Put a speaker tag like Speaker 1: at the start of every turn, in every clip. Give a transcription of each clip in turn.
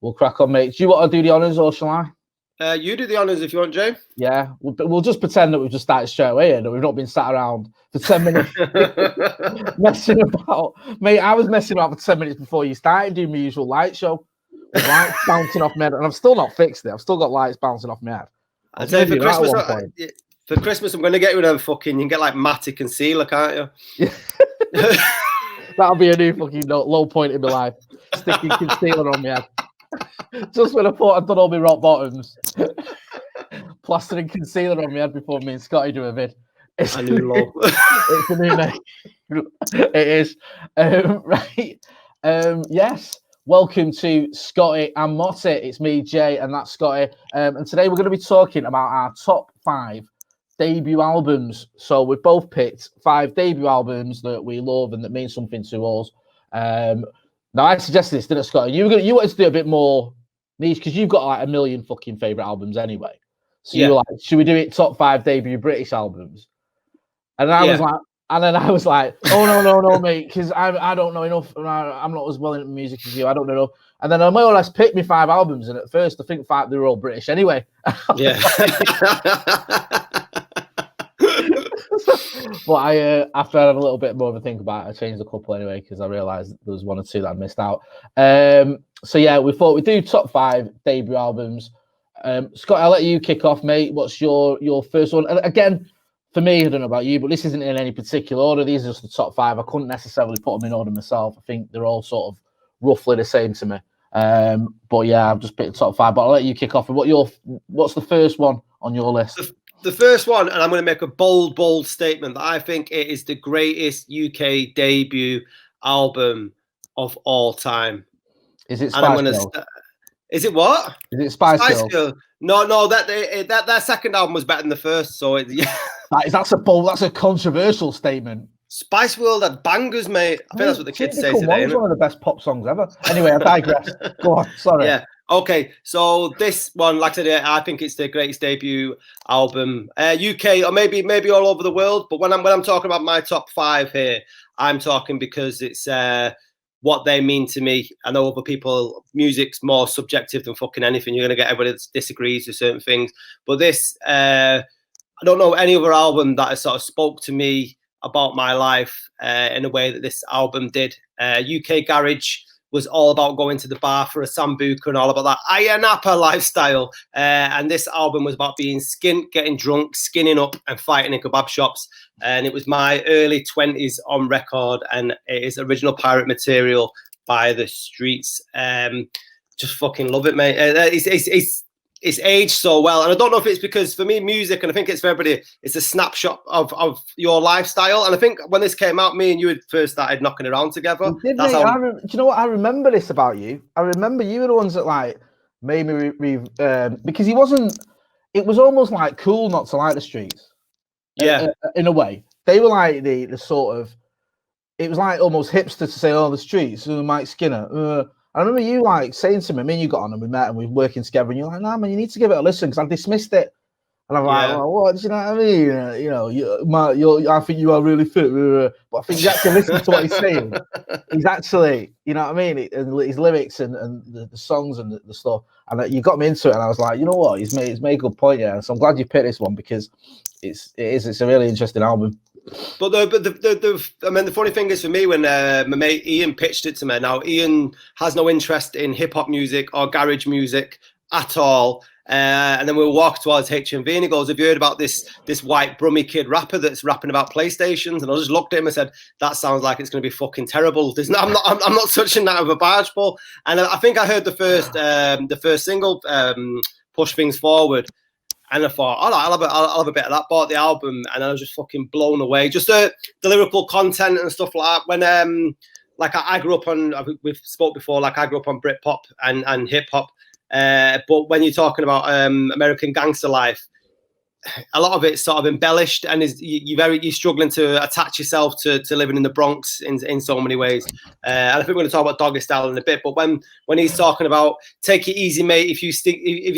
Speaker 1: We'll crack on, mate. Do you want to do the honours or shall I?
Speaker 2: You do the honours if you want, Jay.
Speaker 1: Yeah, we'll just pretend that we've just started straight away and that we've not been sat around for 10 minutes messing about. Mate, I was messing about for 10 minutes before you started doing my usual light show. With lights bouncing off my head, and I've still not fixed it. I've still got lights bouncing off my head.
Speaker 2: I'd say for Christmas, I'm going to get rid of them fucking. You can get like Matty concealer, can't you?
Speaker 1: Yeah. That'll be a new fucking low point in my life. Sticking concealer on my head. Just when I thought I'd done all my rock bottoms, plastering concealer on my head before me and Scotty do a vid. It's
Speaker 2: a new low.
Speaker 1: It's a new name. It is. Right. Yes. Welcome to Scotty and Motty. It's me, Jay, and that's Scotty. And today we're going to be talking about our top 5 debut albums. So we've both picked 5 debut albums that we love and that mean something to us. Now I suggested this, didn't I, Scotty? You wanted to do a bit more niche because you've got like a million fucking favourite albums anyway. So you were like, should we do it top 5 debut British albums? And I was like, oh no, mate, because I don't know enough. I'm not as well into music as you. I don't know enough. And then I more or less picked me 5 albums, and at first I think 5 they were all British anyway.
Speaker 2: Yeah.
Speaker 1: But after I had a little bit more of a think about it, I changed a couple anyway because I realised there was 1 or 2 that I missed out. So yeah, we thought we'd do top 5 debut albums. Scott, I'll let you kick off, mate. What's your first one? And again, for me, I don't know about you, but this isn't in any particular order. These are just the top 5. I couldn't necessarily put them in order myself. I think they're all sort of roughly the same to me. But yeah, I've just picked the top 5. But I'll let you kick off. What's the first one on your list?
Speaker 2: The first one, and I'm going to make a bold statement, that I think it is the greatest UK debut album of all time.
Speaker 1: Is it Spice Girls?
Speaker 2: Is it what?
Speaker 1: Is it Spice Girls?
Speaker 2: No, that second album was better than the first. So yeah.
Speaker 1: That's a controversial statement.
Speaker 2: Spice World had bangers, mate. I think that's what the kids say today.
Speaker 1: It's one of the best pop songs ever. Anyway, I digress. Go on, sorry.
Speaker 2: Yeah. Okay, so this one, like I said, I think it's the greatest debut album, UK or maybe all over the world. But when I'm talking about my top 5 here, I'm talking because it's what they mean to me. I know other people, music's more subjective than fucking anything. You're gonna get everybody that disagrees with certain things, but this, I don't know any other album that has sort of spoke to me about my life in a way that this album did. UK Garage was all about going to the bar for a sambuca and all about that Iron Apple lifestyle. And this album was about being skint, getting drunk, skinning up and fighting in kebab shops. And it was my early 20s on record, and it is original pirate material by The Streets. Just fucking love it, mate. It's aged so well. And I don't know if it's because for me, music, and I think it's for everybody, it's a snapshot of your lifestyle. And I think when this came out, me and you had first started knocking around together.
Speaker 1: Do you know what? I remember this about you. I remember you were the ones that like made me because it was almost like cool not to like The Streets.
Speaker 2: Yeah.
Speaker 1: In a way. They were like the sort of, it was like almost hipster to say, The Streets, Mike Skinner. I remember you like saying to me and you got on and we met and we were working together and you're like, nah, man, you need to give it a listen because I dismissed it. And I'm like, well, what? Do you know what I mean? I think you are really fit. But I think you actually listen to what he's saying. He's actually, you know what I mean? And his lyrics and the songs and the stuff. And you got me into it. And I was like, you know what? He's made a good point, yeah. So I'm glad you picked this one because it's a really interesting album.
Speaker 2: But the funny thing is for me when my mate Ian pitched it to me. Now Ian has no interest in hip hop music or garage music at all. And then we'll walk towards HMV and he goes, "Have you heard about this white brummy kid rapper that's rapping about PlayStations?" And I just looked at him and said, "That sounds like it's going to be fucking terrible. I'm not touching that with a barge pole." And I think I heard the first single, "Push Things Forward." And I thought, all right, I'll have a bit of that. Bought the album, and I was just fucking blown away. Just the lyrical content and stuff like that. When like I grew up on, we've spoke before, like I grew up on Britpop and hip hop. But when you're talking about American gangster life, a lot of it's sort of embellished, and you're struggling to attach yourself to living in the Bronx in so many ways. And I think we're going to talk about Doggystyle in a bit. But when he's talking about take it easy, mate, if you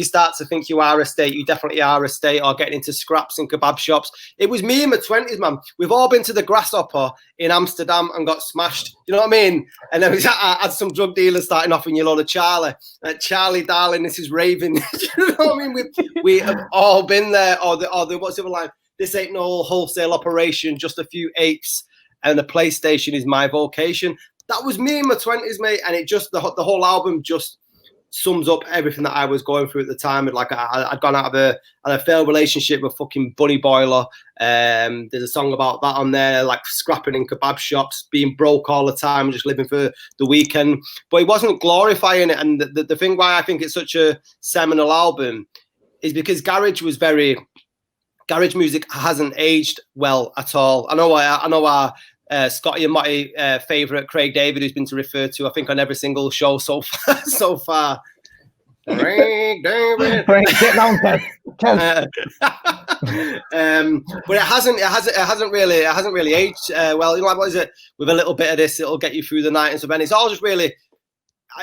Speaker 2: start to think you are a state, you definitely are a state, or getting into scraps and kebab shops. It was me in my 20s, man. We've all been to the Grasshopper in Amsterdam and got smashed. You know what I mean? And then I had some drug dealers starting off in your load of Charlie. Charlie, darling, this is raving. You know what I mean? We have all been there. Or the what's the other line? This ain't no wholesale operation, just a few apes, and the PlayStation is my vocation. That was me in my 20s, mate, and it just the whole album just sums up everything that I was going through at the time. Like I'd gone out of a failed relationship with fucking Bunny Boiler. There's a song about that on there, like scrapping in kebab shops, being broke all the time, just living for the weekend. But he wasn't glorifying it, and the thing why I think it's such a seminal album is because garage music hasn't aged well at all. I know our Scotty and Motty favourite Craig David, who's been referred to, I think, on every single show so far. Craig David.
Speaker 1: Get down, Kev.
Speaker 2: But it hasn't really aged well. You know, like, what is it? With a little bit of this, it'll get you through the night and stuff. And it's all just really.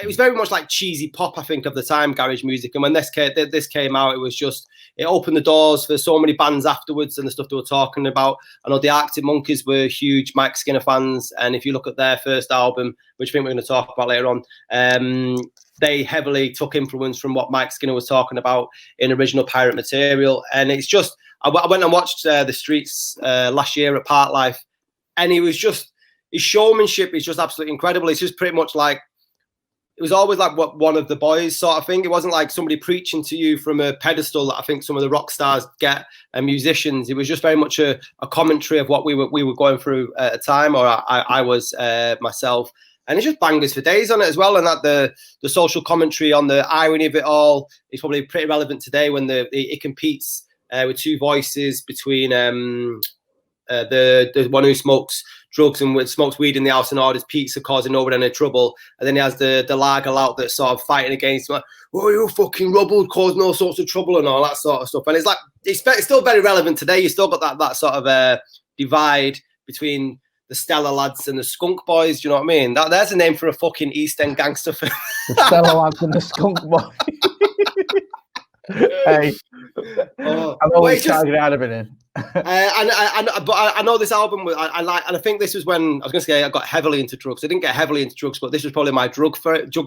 Speaker 2: It was very much like cheesy pop, I think, of the time, garage music. And when this came out, it was just, it opened the doors for so many bands afterwards and the stuff they were talking about. I know the Arctic Monkeys were huge Mike Skinner fans. And if you look at their first album, which I think we're going to talk about later on, they heavily took influence from what Mike Skinner was talking about in original Pirate material. And it's just, I went and watched The Streets last year at Park Life. And his showmanship is just absolutely incredible. It's just pretty much like, it was always like what one of the boys sort of thing. It wasn't like somebody preaching to you from a pedestal that I think some of the rock stars get and musicians. It was just very much a commentary of what we were going through at a time, or I was myself. And it's just bangers for days on it as well. And that the social commentary on the irony of it all is probably pretty relevant today when it competes with two voices between the one who smokes drugs and smokes weed in the house and orders pizza, causing nobody any trouble, and then he has the lager out that's sort of fighting against him, like, oh, you fucking rubble, causing all sorts of trouble and all that sort of stuff. And it's like it's still very relevant today. You still got that sort of divide between the Stella lads and the Skunk Boys. Do you know what I mean? There's a name for a fucking East End gangster film.
Speaker 1: The Stella lads and the Skunk Boys. Hey, I'm always trying to get out of it in.
Speaker 2: But I know this album. I like, and I think this was when I was going to say I got heavily into drugs. I didn't get heavily into drugs, but this was probably my drug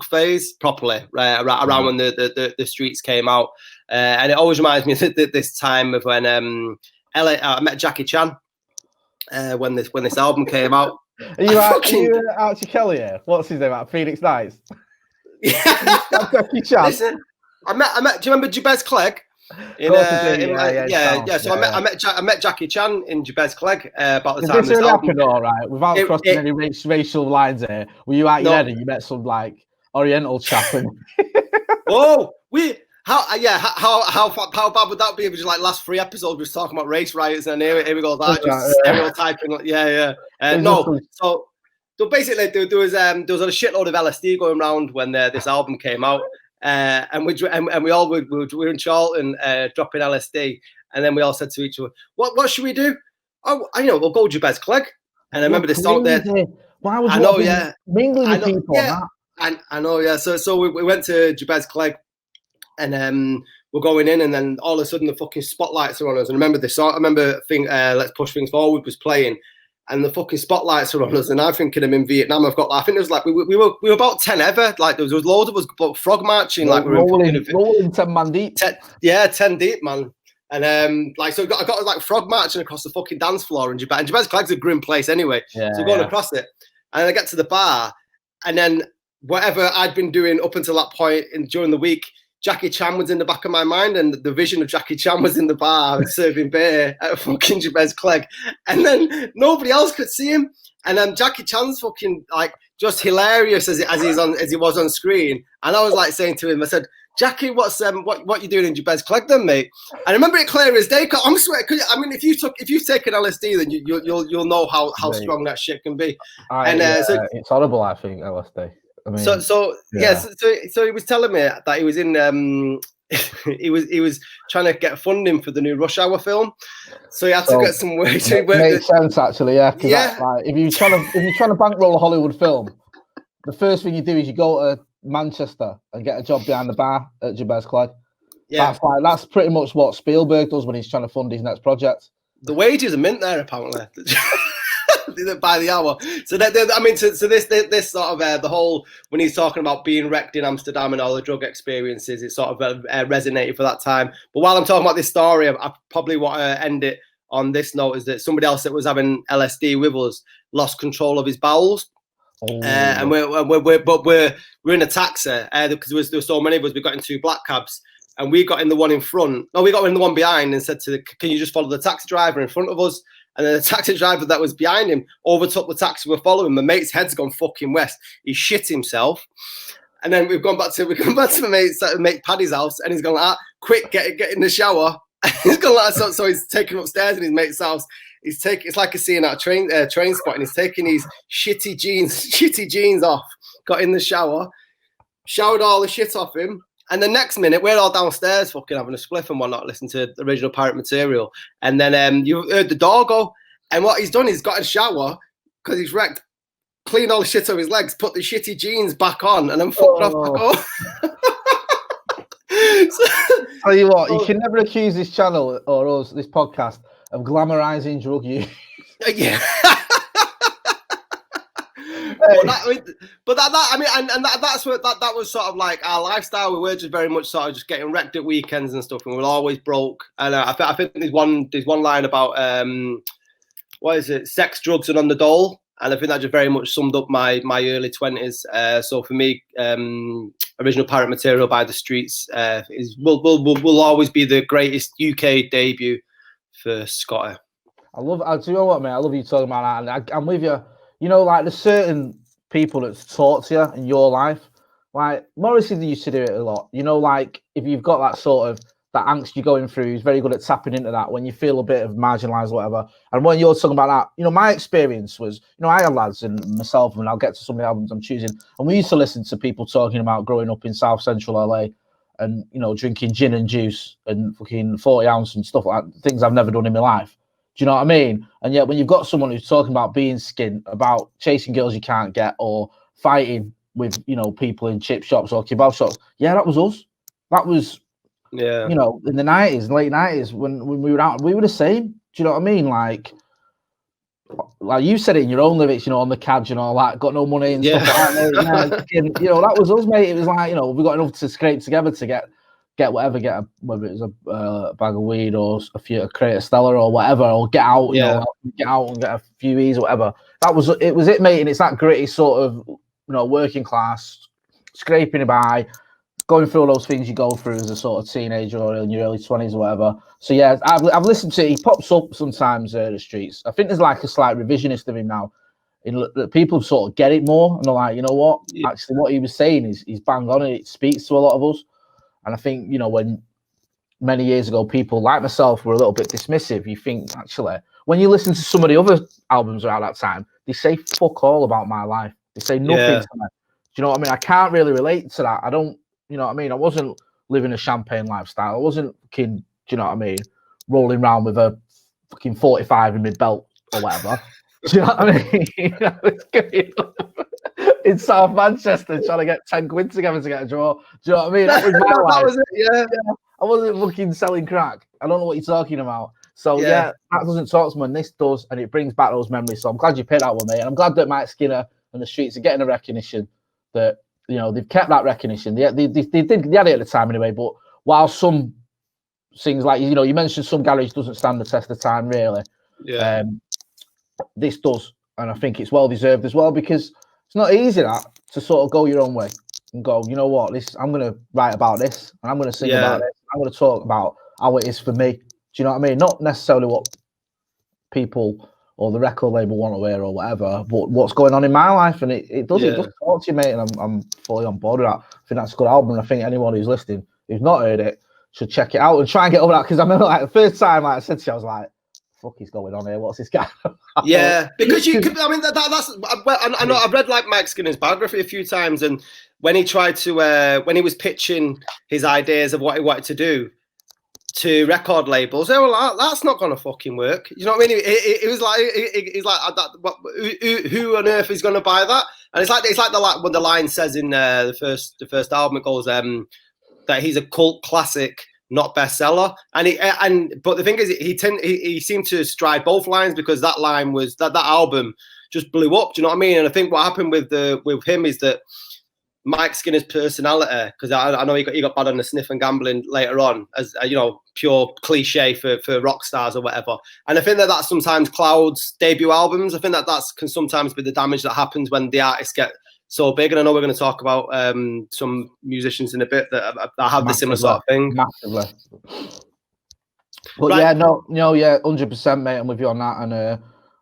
Speaker 2: phase properly, right around when the Streets came out. And it always reminds me of this time of when I met Jackie Chan when this album came out.
Speaker 1: Are you Archie Kelly here? What's his name? Phoenix Nights.
Speaker 2: Yeah,
Speaker 1: Jackie Chan.
Speaker 2: Listen, I met. Do you remember Jabez Clegg? So I met Jackie Chan in Jabez Clegg about the time.
Speaker 1: This really happened, all right, without crossing any racial lines here. Were you out your head and you met some like Oriental chap? And...
Speaker 2: how bad would that be if it was like last 3 episodes we was talking about race riots and here we go stereotyping. So basically there was a shitload of LSD going around when this album came out. And we were in Charlton dropping LSD, and then we all said to each other, "What should we do? Oh, I know, we'll go Jabez Clegg." And I remember this song there.
Speaker 1: Why would you mingling with people?
Speaker 2: Yeah, I know, yeah. So we went to Jabez Clegg, and we're going in, and then all of a sudden the fucking spotlights are on us. And remember this song? I remember Let's Push Things Forward was playing. And the fucking spotlights are on us, and I'm thinking I'm in Vietnam. I think it was like we were about 10 ever. Like there was loads of us frog marching, like we were
Speaker 1: rolling 10 man deep.
Speaker 2: 10 deep, man. And so I got like frog marching across the fucking dance floor in Jabez. And Jabez Clegg's a grim place anyway. So going across it, and I get to the bar, and then whatever I'd been doing up until that point during the week, Jackie Chan was in the back of my mind, and the vision of Jackie Chan was in the bar serving beer at fucking Jabez Clegg, and then nobody else could see him. And then Jackie Chan's fucking like just hilarious as he was on screen. And I was like saying to him, I said, Jackie, what you doing in Jabez Clegg then, mate? And I remember it clear as day. I'm sweating. I mean, if you've taken LSD, then you'll know how strong that shit can be.
Speaker 1: So it's horrible, I think, LSD. I mean,
Speaker 2: so he was telling me that he was in he was trying to get funding for the new Rush Hour film, so he had to get some way to
Speaker 1: work. Makes sense, actually, yeah. Because like, if you're trying to bankroll a Hollywood film, the first thing you do is you go to Manchester and get a job behind the bar at Jabez Clegg. Yeah, that's pretty much what Spielberg does when he's trying to fund his next project.
Speaker 2: The wages are mint there, apparently. By the hour. So this sort of the whole, when he's talking about being wrecked in Amsterdam and all the drug experiences, it sort of resonated for that time. But while I'm talking about this story, I probably want to end it on this note, is that somebody else that was having LSD with us lost control of his bowels. And we're in a taxi because there were so many of us. We got in 2 black cabs, and we got in the one in front. No, we got in the one behind and said can you just follow the taxi driver in front of us? And then the taxi driver that was behind him overtook the taxi we're following. My mate's head's gone fucking west. He shit himself. And then we've gone back to my mate Paddy's house, and he's gone like, quick, get in the shower. He's gone like, so he's taken upstairs in his mate's house. It's like a scene at a train spot, and he's taking these shitty jeans off, got in the shower, showered all the shit off him. And the next minute, we're all downstairs fucking having a spliff and whatnot, listening to the original Pirate Material. And then you heard the door go. And what he's done is got a shower, because he's wrecked, cleaned all the shit off his legs, put the shitty jeans back on, and then fucked off back on.
Speaker 1: Tell you what, you can never accuse this channel or us, this podcast, of glamorizing drug use.
Speaker 2: Yeah. That was sort of like our lifestyle. We were just very much sort of just getting wrecked at weekends and stuff, and we were always broke. And I think there's one line about what is it? Sex, drugs, and on the dole. And I think that just very much summed up my early 20s. So for me, original Pirate Material by the Streets will always be the greatest UK debut for Scotty.
Speaker 1: Do you know what, mate? I love you talking about that, and I'm with you. You know, like, there's certain people that's taught to you in your life. Like, Morrissey used to do it a lot. You know, like, if you've got that sort of, that angst you're going through, he's very good at tapping into that when you feel a bit of marginalised or whatever. And when you're talking about that, you know, my experience was, you know, I had lads and myself, and I'll get to some of the albums I'm choosing, and we used to listen to people talking about growing up in South Central LA and, you know, drinking gin and juice and fucking 40 ounce and stuff like that, things I've never done in my life. Do you know what I mean? And yet when you've got someone who's talking about being skint, about chasing girls you can't get, or fighting with, you know, people in chip shops or kebab shops, yeah, that was us. That was, you know, in the 90s, late 90s, when we were out, we were the same. Do you know what I mean? Like you said it in your own lyrics, you know, on the cadge and all that, got no money and stuff like that. You know, that was us, mate. It was like, you know, we got enough to scrape together to get whatever, whether it was a bag of weed or a crate of Stella or whatever, or get out, you know, get out and get a few E's or whatever. It was it, mate. And it's that gritty sort of, you know, working class, scraping by, going through all those things you go through as a sort of teenager or in your early 20s or whatever. So yeah, I've listened to it. He pops up sometimes the Streets. I think there's like a slight revisionist of him now. People sort of get it more, and they're like, you know what? Actually, what he was saying is he's bang on, and it speaks to a lot of us. And I think, you know, when many years ago, people like myself were a little bit dismissive, you think, actually, when you listen to some of the other albums around that time, they say fuck all about my life. They say nothing to me. Do you know what I mean? I can't really relate to that. I don't, you know what I mean? I wasn't living a champagne lifestyle. I wasn't fucking, do you know what I mean? Rolling around with a fucking 45 in my belt or whatever. Do you know what I mean? In South Manchester, trying to get 10 quid together to get a draw. Do you know what I mean? That was my life. That was it, yeah. I wasn't fucking selling crack. I don't know what you're talking about. So yeah, that doesn't talk to me, and this does, and it brings back those memories. So I'm glad you picked that one, mate. And I'm glad that Mike Skinner and the Streets are getting a recognition, that, you know, they've kept that recognition. They had it at the time anyway, but while some things, like, you know, you mentioned some garage doesn't stand the test of time, really. Yeah. This does, and I think it's well deserved as well, because it's not easy to sort of go your own way and go, you know what, I'm going to write about this, and I'm going to sing about this. I'm going to talk about how it is for me. Do you know what I mean? Not necessarily what people or the record label want to hear or whatever, but what's going on in my life, and it does talk to you, mate. And I'm fully on board with that. I think that's a good album, and I think anyone who's listening who's not heard it should check it out and try and get over that. Because I remember, like, the first time, like I said to you, I was like, fuck is going on here? What's this guy?
Speaker 2: Yeah, because you could, I mean, that's, I know I've read like Mike Skinner's biography a few times, and when he tried to when he was pitching his ideas of what he wanted to do to record labels, they were like, "That's not gonna fucking work." You know what I mean? It was like, he's like, "Who on earth is gonna buy that?" And it's like when the line says in the first album, it goes that he's a cult classic, not bestseller. But the thing is, he seemed to stride both lines, because that line was that album just blew up. Do you know what I mean? And I think what happened with him is that Mike Skinner's personality, because I know he got bad on the sniff and gambling later on, as you know, pure cliche for rock stars or whatever. And I think that sometimes clouds debut albums. I think that can sometimes be the damage that happens when the artists get so big. And I know we're going to talk about some musicians in a bit that have the similar sort of thing.
Speaker 1: Massively. But right. Yeah, no, 100%, mate. I'm with you on that. And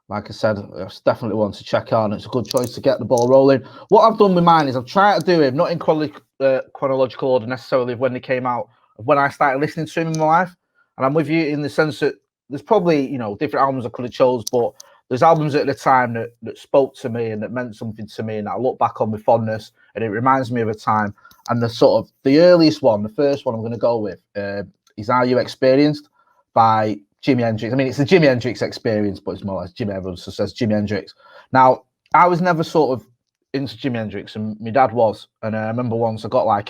Speaker 1: like I said, it's definitely one to check out, and it's a good choice to get the ball rolling. What I've done with mine is I've tried to do him not in chronological order necessarily of when they came out, of when I started listening to him in my life. And I'm with you in the sense that there's probably, different albums I could have chose, but there's albums at the time that spoke to me and that meant something to me, and I look back on with fondness, and it reminds me of a time. And the earliest one, the first one I'm going to go with is Are You Experienced by Jimi Hendrix. I mean, it's the Jimi Hendrix Experience, but it's more like Jimi. Everyone says Jimi Hendrix. Now, I was never sort of into Jimi Hendrix, and my dad was. And I remember once I got I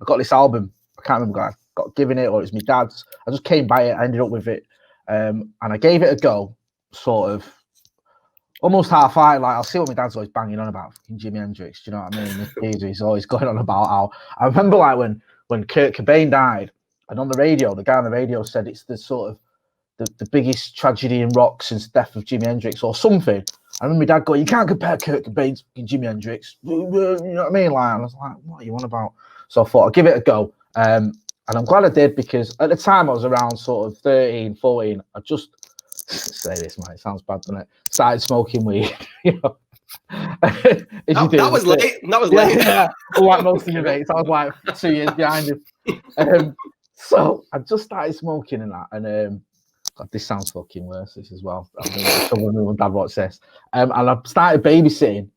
Speaker 1: got this album. I can't remember. I got given it, or it's my dad's. I just came by it. I ended up with it, and I gave it a go. Sort of, almost half-eyed. Like, I'll see what my dad's always banging on about. Fucking Jimi Hendrix. Do you know what I mean? This geezer, he's always going on about how. I remember like when Kurt Cobain died, and on the radio, the guy on the radio said it's the sort of the biggest tragedy in rock since the death of Jimi Hendrix or something. I remember my dad going, "You can't compare Kurt Cobain to Jimi Hendrix." You know what I mean? Like, I was like, "What are you on about?" So I thought I'd give it a go. And I'm glad I did, because at the time I was around sort of 13, 14. I just say this, man, it sounds bad, doesn't it? Started smoking weed.
Speaker 2: That was late. That was late.
Speaker 1: Yeah, like most of your mates, I was like 2 years behind him. So I just started smoking and that, and God, this sounds fucking worse. This as well. My dad watched this, and I started babysitting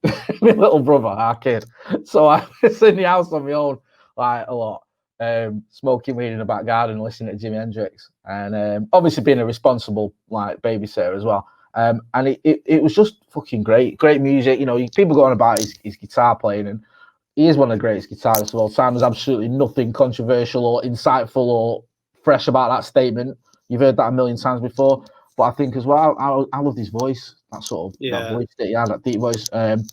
Speaker 1: my little brother, our kid. So I was in the house on my own, like a lot, smoking weed in the back garden, listening to Jimi Hendrix, and obviously being a responsible like babysitter as well. And it was just fucking great music. People go on about his guitar playing, and he is one of the greatest guitarists of all time. There's absolutely nothing controversial or insightful or fresh about that statement. You've heard that a million times before. But I think as well, I love his voice, that sort of that voice that he had, that deep voice. And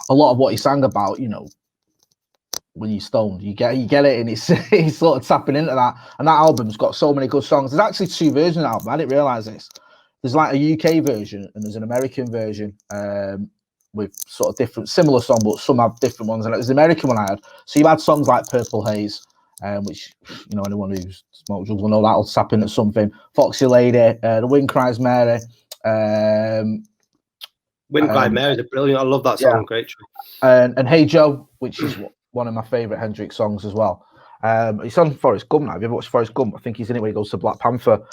Speaker 1: a lot of what he sang about, when you're stoned, you get it, and he's sort of tapping into that. And that album's got so many good songs. There's actually 2 versions of the album. I didn't realise this. There's like a UK version and there's an American version. With sort of different, similar songs, but some have different ones. And it was the American one I had. So you had songs like Purple Haze, which, anyone who's smoked drugs will know that'll tap into something. Foxy Lady, The Wind Cries Mary.
Speaker 2: Wind Cries Mary is brilliant. I love that song. Yeah. Great.
Speaker 1: And Hey Joe, which is one of my favourite Hendrix songs as well. He's on Forrest Gump now. Have you ever watched Forrest Gump? I think he's in it when he goes to Black Panther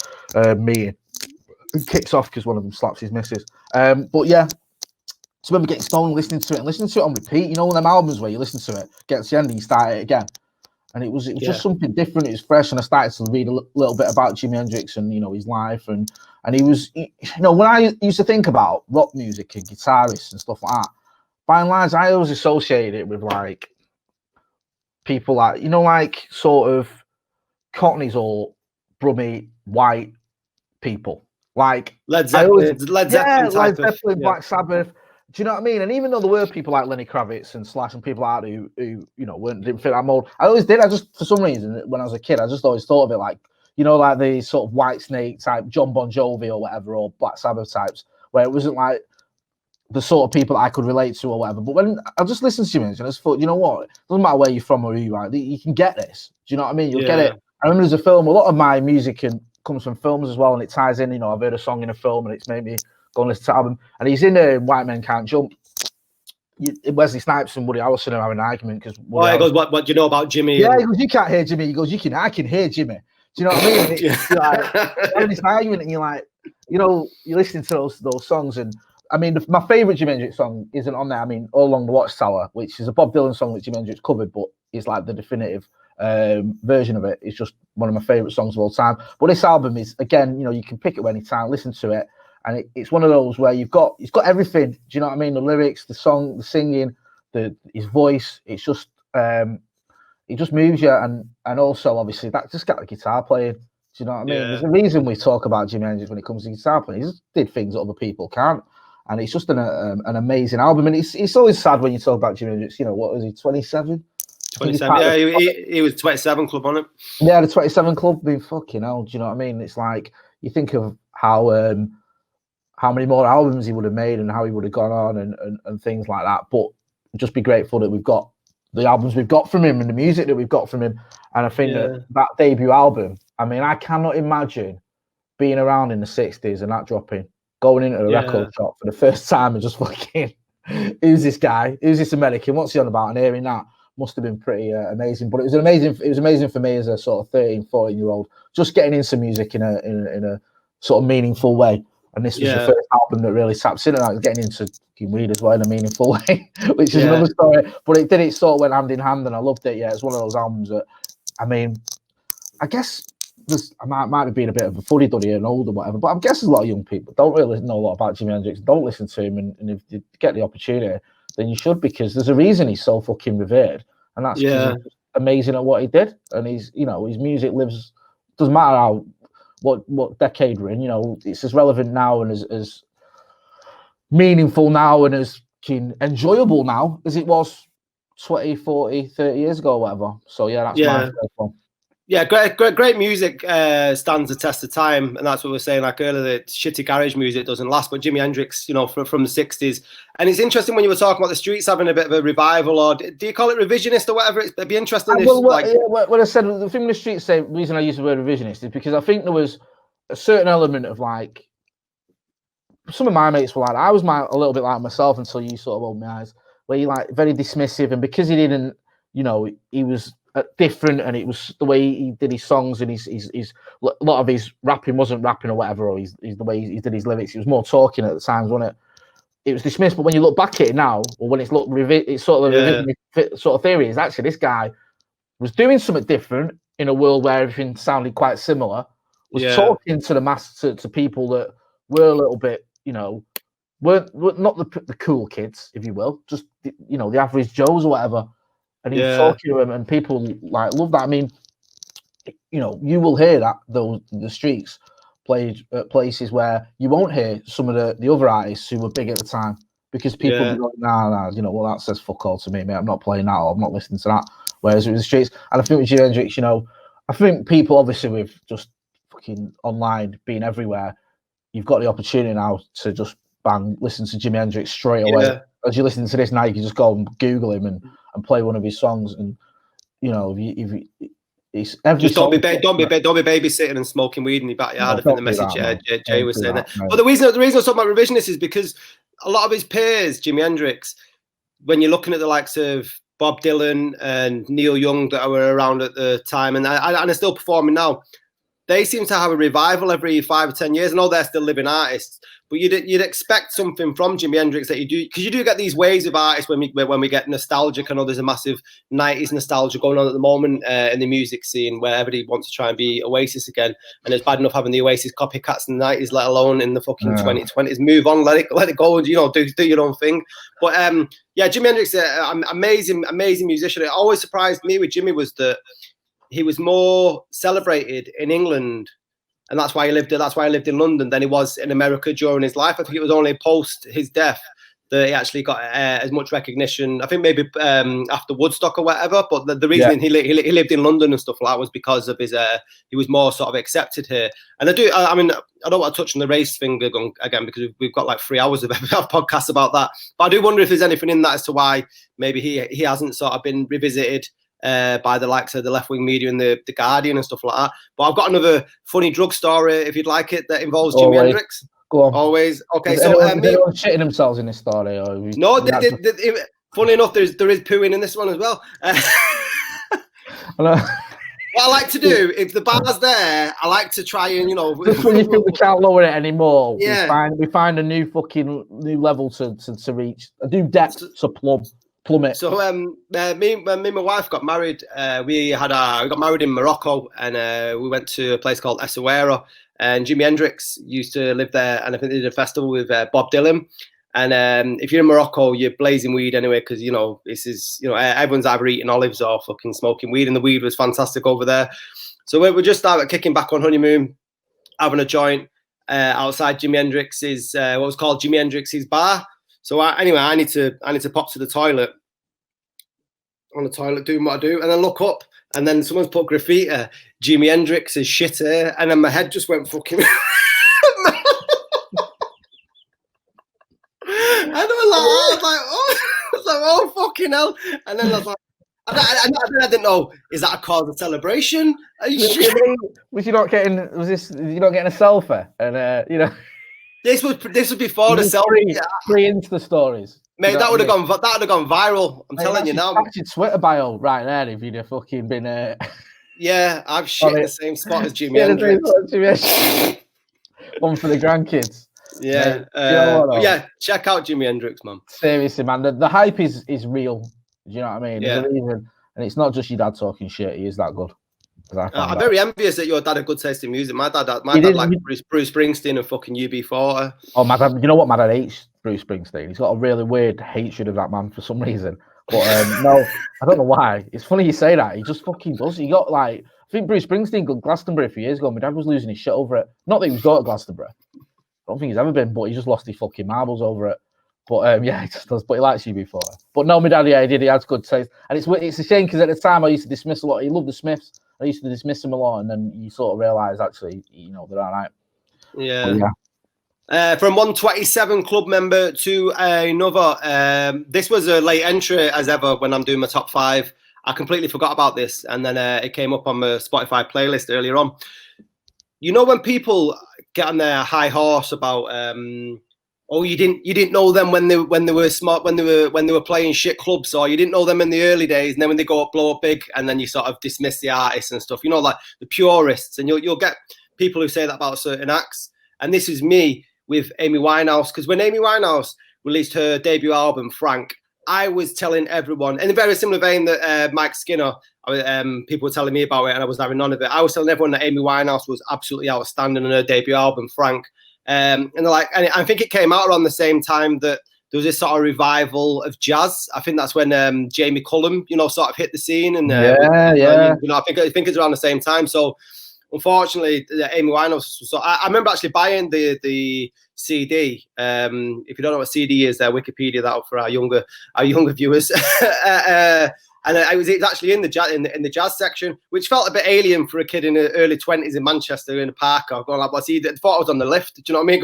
Speaker 1: meeting and kicks off because one of them slaps his missus. But yeah. So I remember getting stoned, listening to it on repeat. One of them albums where you listen to it, get to the end and you start it again. And it was just something different. It was fresh, and I started to read a little bit about Jimi Hendrix and his life, and he was, when I used to think about rock music and guitarists and stuff like that, by and large I always associated it with like people like like sort of Cockneys or brummy white people, like
Speaker 2: Led Zeppelin,
Speaker 1: Black Sabbath. Do you know what I mean? And even though there were people like Lenny Kravitz and Slash and people like that who didn't fit that mold, I always did. I just, for some reason, when I was a kid, I just always thought of it like, like the sort of White Snake type, John Bon Jovi or whatever, or Black Sabbath types, where it wasn't like the sort of people I could relate to or whatever. But when I just listened to him, and I just thought, you know what? It doesn't matter where you're from or who you are, you can get this. Do you know what I mean? You'll get it. I remember there's a film, a lot of my music comes from films as well, and it ties in. I've heard a song in a film and it's made me go and listen to the album. And he's in White Men Can't Jump. Wesley Snipes and Woody Harrelson are having an argument because.
Speaker 2: Oh, he goes, "What do you know about Jimmy?"
Speaker 1: Yeah, he goes, "You can't hear Jimmy." He goes, I can hear Jimmy." Do you know what I mean? It's like having this argument, and you're like, you're listening to those songs, and I mean, my favourite Jimi Hendrix song isn't on there. I mean, All Along the Watchtower, which is a Bob Dylan song that Jimi Hendrix covered, but it's like the definitive version of it. It's just one of my favourite songs of all time. But this album is, again, you know, you can pick it any time, listen to it, and it's one of those where it's got everything. Do you know what I mean? The lyrics, the song, the singing, his voice. It's just it just moves you, and also obviously that just got the guitar playing. Do you know what I mean? There's a reason we talk about Jimi Hendrix when it comes to guitar playing. He just did things that other people can't, and it's just an amazing album. And it's always sad when you talk about Jimi Hendrix. You know, what was he, 27?
Speaker 2: 27. Yeah, he was 27 Club on it.
Speaker 1: Yeah, the 27 Club. Being fucking hell. Do you know what I mean? It's like you think of how many more albums he would have made and how he would have gone on and things like that. But just be grateful that we've got the albums we've got from him and the music that we've got from him. And I think that debut album, I mean, I cannot imagine being around in the 60s and that dropping, going into a record shop for the first time and just fucking, who's this guy? Who's this American? What's he on about? And hearing that must have been pretty amazing. But it was amazing for me as a sort of 13, 14-year-old, just getting into music in a sort of meaningful way. And this was the first album that really taps into that, getting into weed as well in a meaningful way, which is another story. But it sort of went hand in hand, and I loved it. Yeah, it's one of those albums that, I mean, I guess I might be being a bit of a fuddy-duddy and old or whatever, but I guess a lot of young people don't really know a lot about Jimi Hendrix, don't listen to him, and if you get the opportunity, then you should, because there's a reason he's so fucking revered, and that's because he's amazing at what he did, and his music lives, doesn't matter what decade we're in, you know, it's as relevant now and as meaningful now and as enjoyable now as it was 20, 40, 30 years ago or whatever. So yeah, that's my first one.
Speaker 2: Yeah, great music stands the test of time, and that's what we were saying like earlier, that shitty garage music doesn't last, but Jimi Hendrix, you know, from the 60s. And it's interesting when you were talking about the Streets having a bit of a revival, or do you call it revisionist or whatever? It'd be interesting if,
Speaker 1: when I said the thing with the Streets, the reason I use the word revisionist is because I think there was a certain element of like, some of my mates were like, I was a little bit like myself until you sort of opened my eyes, where you're like very dismissive, and because he didn't, you know, he was different, and it was the way he did his songs, and his a lot of his rapping wasn't rapping or whatever, or he's the way he did his lyrics, he was more talking at the times, wasn't it? It was dismissed, but when you look back at it now, or when it's sort of theory is actually this guy was doing something different in a world where everything sounded quite similar, was talking to the mass, to people that were a little bit, you know, weren't not the cool kids, if you will, just you know, the average Joes or whatever. And he was talking to them, and people like love that. I mean, you know, you will hear that the Streets played at places where you won't hear some of the other artists who were big at the time, because people be like, nah, you know, well, that says fuck all to me, mate. I'm not playing that, or I'm not listening to that. Whereas it was the Streets, and I think with Jimi Hendrix, you know, I think people obviously with just fucking online being everywhere, you've got the opportunity now to just listen to Jimi Hendrix straight away. As you listen to this now, you can just go and Google him and play one of his songs, and you know, it's every
Speaker 2: just don't be babysitting and smoking weed in your backyard. I think the message Jay was saying that. But the reason I was talking about revisionist is because a lot of his peers, Jimi Hendrix, when you're looking at the likes of Bob Dylan and Neil Young that were around at the time, and are still performing now, they seem to have a revival every 5 or 10 years. I know they're still living artists, but you'd expect something from Jimi Hendrix that you do, because you do get these waves of artists when we get nostalgic. I know there's a massive 90s nostalgia going on at the moment in the music scene, where everybody wants to try and be Oasis again, and it's bad enough having the Oasis copycats in the 90s, let alone in the fucking 2020s. Move on, let it go, and you know, do your own thing. But Jimi Hendrix, amazing musician. It always surprised me with Jimmy was that he was more celebrated in England, and that's why he lived in London, than he was in America during his life. I think it was only post his death that he actually got as much recognition. I think maybe after Woodstock or whatever. But the reason he lived in London and stuff like that was because of his he was more sort of accepted here. And I don't want to touch on the race thing again, because we've got like 3 hours of podcasts about that. But I do wonder if there's anything in that as to why maybe he hasn't sort of been revisited by the likes of the left-wing media and the Guardian and stuff like that. But I've got another funny drug story, if you'd like it, that involves Jimi Hendrix.
Speaker 1: Go on.
Speaker 2: Always. Okay,
Speaker 1: is anyone shitting themselves in this story? Or
Speaker 2: no, funny enough, there is pooing in this one as well. What I like to do, if the bar's there, I like to try and,
Speaker 1: Just when you think we can't lower it anymore,
Speaker 2: yeah,
Speaker 1: we find a new level to reach, a new depth to plumb it.
Speaker 2: So me and my wife got married. We got married in Morocco, and we went to a place called Essaouira. And Jimi Hendrix used to live there, and I think they did a festival with Bob Dylan. And if you're in Morocco, you're blazing weed anyway, because this is everyone's either eating olives or fucking smoking weed, and the weed was fantastic over there. So we just started kicking back on honeymoon, having a joint outside Jimi Hendrix's what was called Jimi Hendrix's bar. So anyway, I need to pop to the toilet. On the toilet, doing what I do, and then look up, and then someone's put graffiti, Jimi Hendrix is shit here, and then my head just went fucking. And I was like, oh fucking hell! And then I was like, I didn't know, is that a cause of celebration?
Speaker 1: Was you not getting? You not getting a selfie? And
Speaker 2: this was before the selfie.
Speaker 1: Free Insta stories.
Speaker 2: Mate, that would have gone viral. I'm telling you now.
Speaker 1: That's your Twitter bio right there. If you'd have fucking been.
Speaker 2: Yeah, I've shit in the same spot as Jimi Hendrix.
Speaker 1: One for the grandkids.
Speaker 2: Yeah, yeah. Check out Jimi Hendrix, man.
Speaker 1: Seriously, man, the hype is real. Do you know what I mean?
Speaker 2: Yeah.
Speaker 1: There's a reason, and it's not just your dad talking shit. He is that good.
Speaker 2: I'm very envious that your dad had good taste in music. My dad liked Bruce Springsteen and fucking UB40.
Speaker 1: Oh, my dad, you know what? My dad hates Bruce Springsteen. He's got a really weird hatred of that man for some reason. But no, I don't know why. It's funny you say that. He just fucking does. He got I think Bruce Springsteen got Glastonbury a few years ago. My dad was losing his shit over it. Not that he was going to Glastonbury. I don't think he's ever been, but he just lost his fucking marbles over it. But yeah, he just does. But he likes UB40. But no, my dad, yeah, he did. He has good taste. And it's a shame because at the time I used to dismiss a lot. He loved the Smiths. I used to dismiss him a lot, and then you sort of realise actually, they're all right.
Speaker 2: Yeah. From 127 club member to another. This was a late entry as ever when I'm doing my top 5. I completely forgot about this, and then it came up on my Spotify playlist earlier on. When people get on their high horse about you didn't know them when they were smart, when they were playing shit clubs, or you didn't know them in the early days, and then when they blow up big, and then you sort of dismiss the artists and stuff. Like the purists, and you'll get people who say that about certain acts. And this is me with Amy Winehouse, because when Amy Winehouse released her debut album, Frank, I was telling everyone, in a very similar vein that Mike Skinner, people were telling me about it, and I was having none of it. I was telling everyone that Amy Winehouse was absolutely outstanding in her debut album, Frank. And they're like, and I think it came out around the same time that there was this sort of revival of jazz. I think that's when Jamie Cullum, sort of hit the scene. And
Speaker 1: yeah.
Speaker 2: I think it's around the same time. So unfortunately, Amy Winehouse. So I remember actually buying the CD. If you don't know what CD is, Wikipedia that up for our younger viewers. And it was actually in the jazz section, which felt a bit alien for a kid in the early 20s in Manchester in a park. I going like, "What's he?" I thought I was on the lift. Do you know what I mean?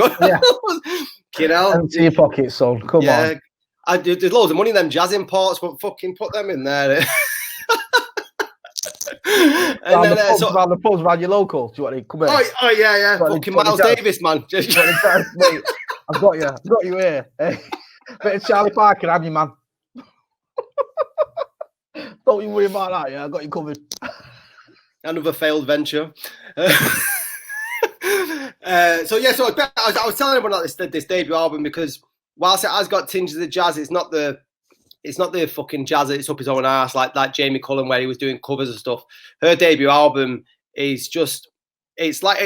Speaker 2: Going,
Speaker 1: empty your pockets, son. Come on.
Speaker 2: There's loads of money in them jazz imports, but fucking put them in there.
Speaker 1: And then around the pubs around your local. Do you want to come in?
Speaker 2: Oh yeah. Fucking Miles Davis, man.
Speaker 1: Mate, I've got you here. Bit of Charlie Parker, have you, man? Don't you worry about that, yeah? I got you covered.
Speaker 2: Another failed venture. So I was telling everyone about this debut album, because whilst it has got tinges of jazz, it's not the fucking jazz that's up his own ass like Jamie Cullum, where he was doing covers and stuff. Her debut album is just it's like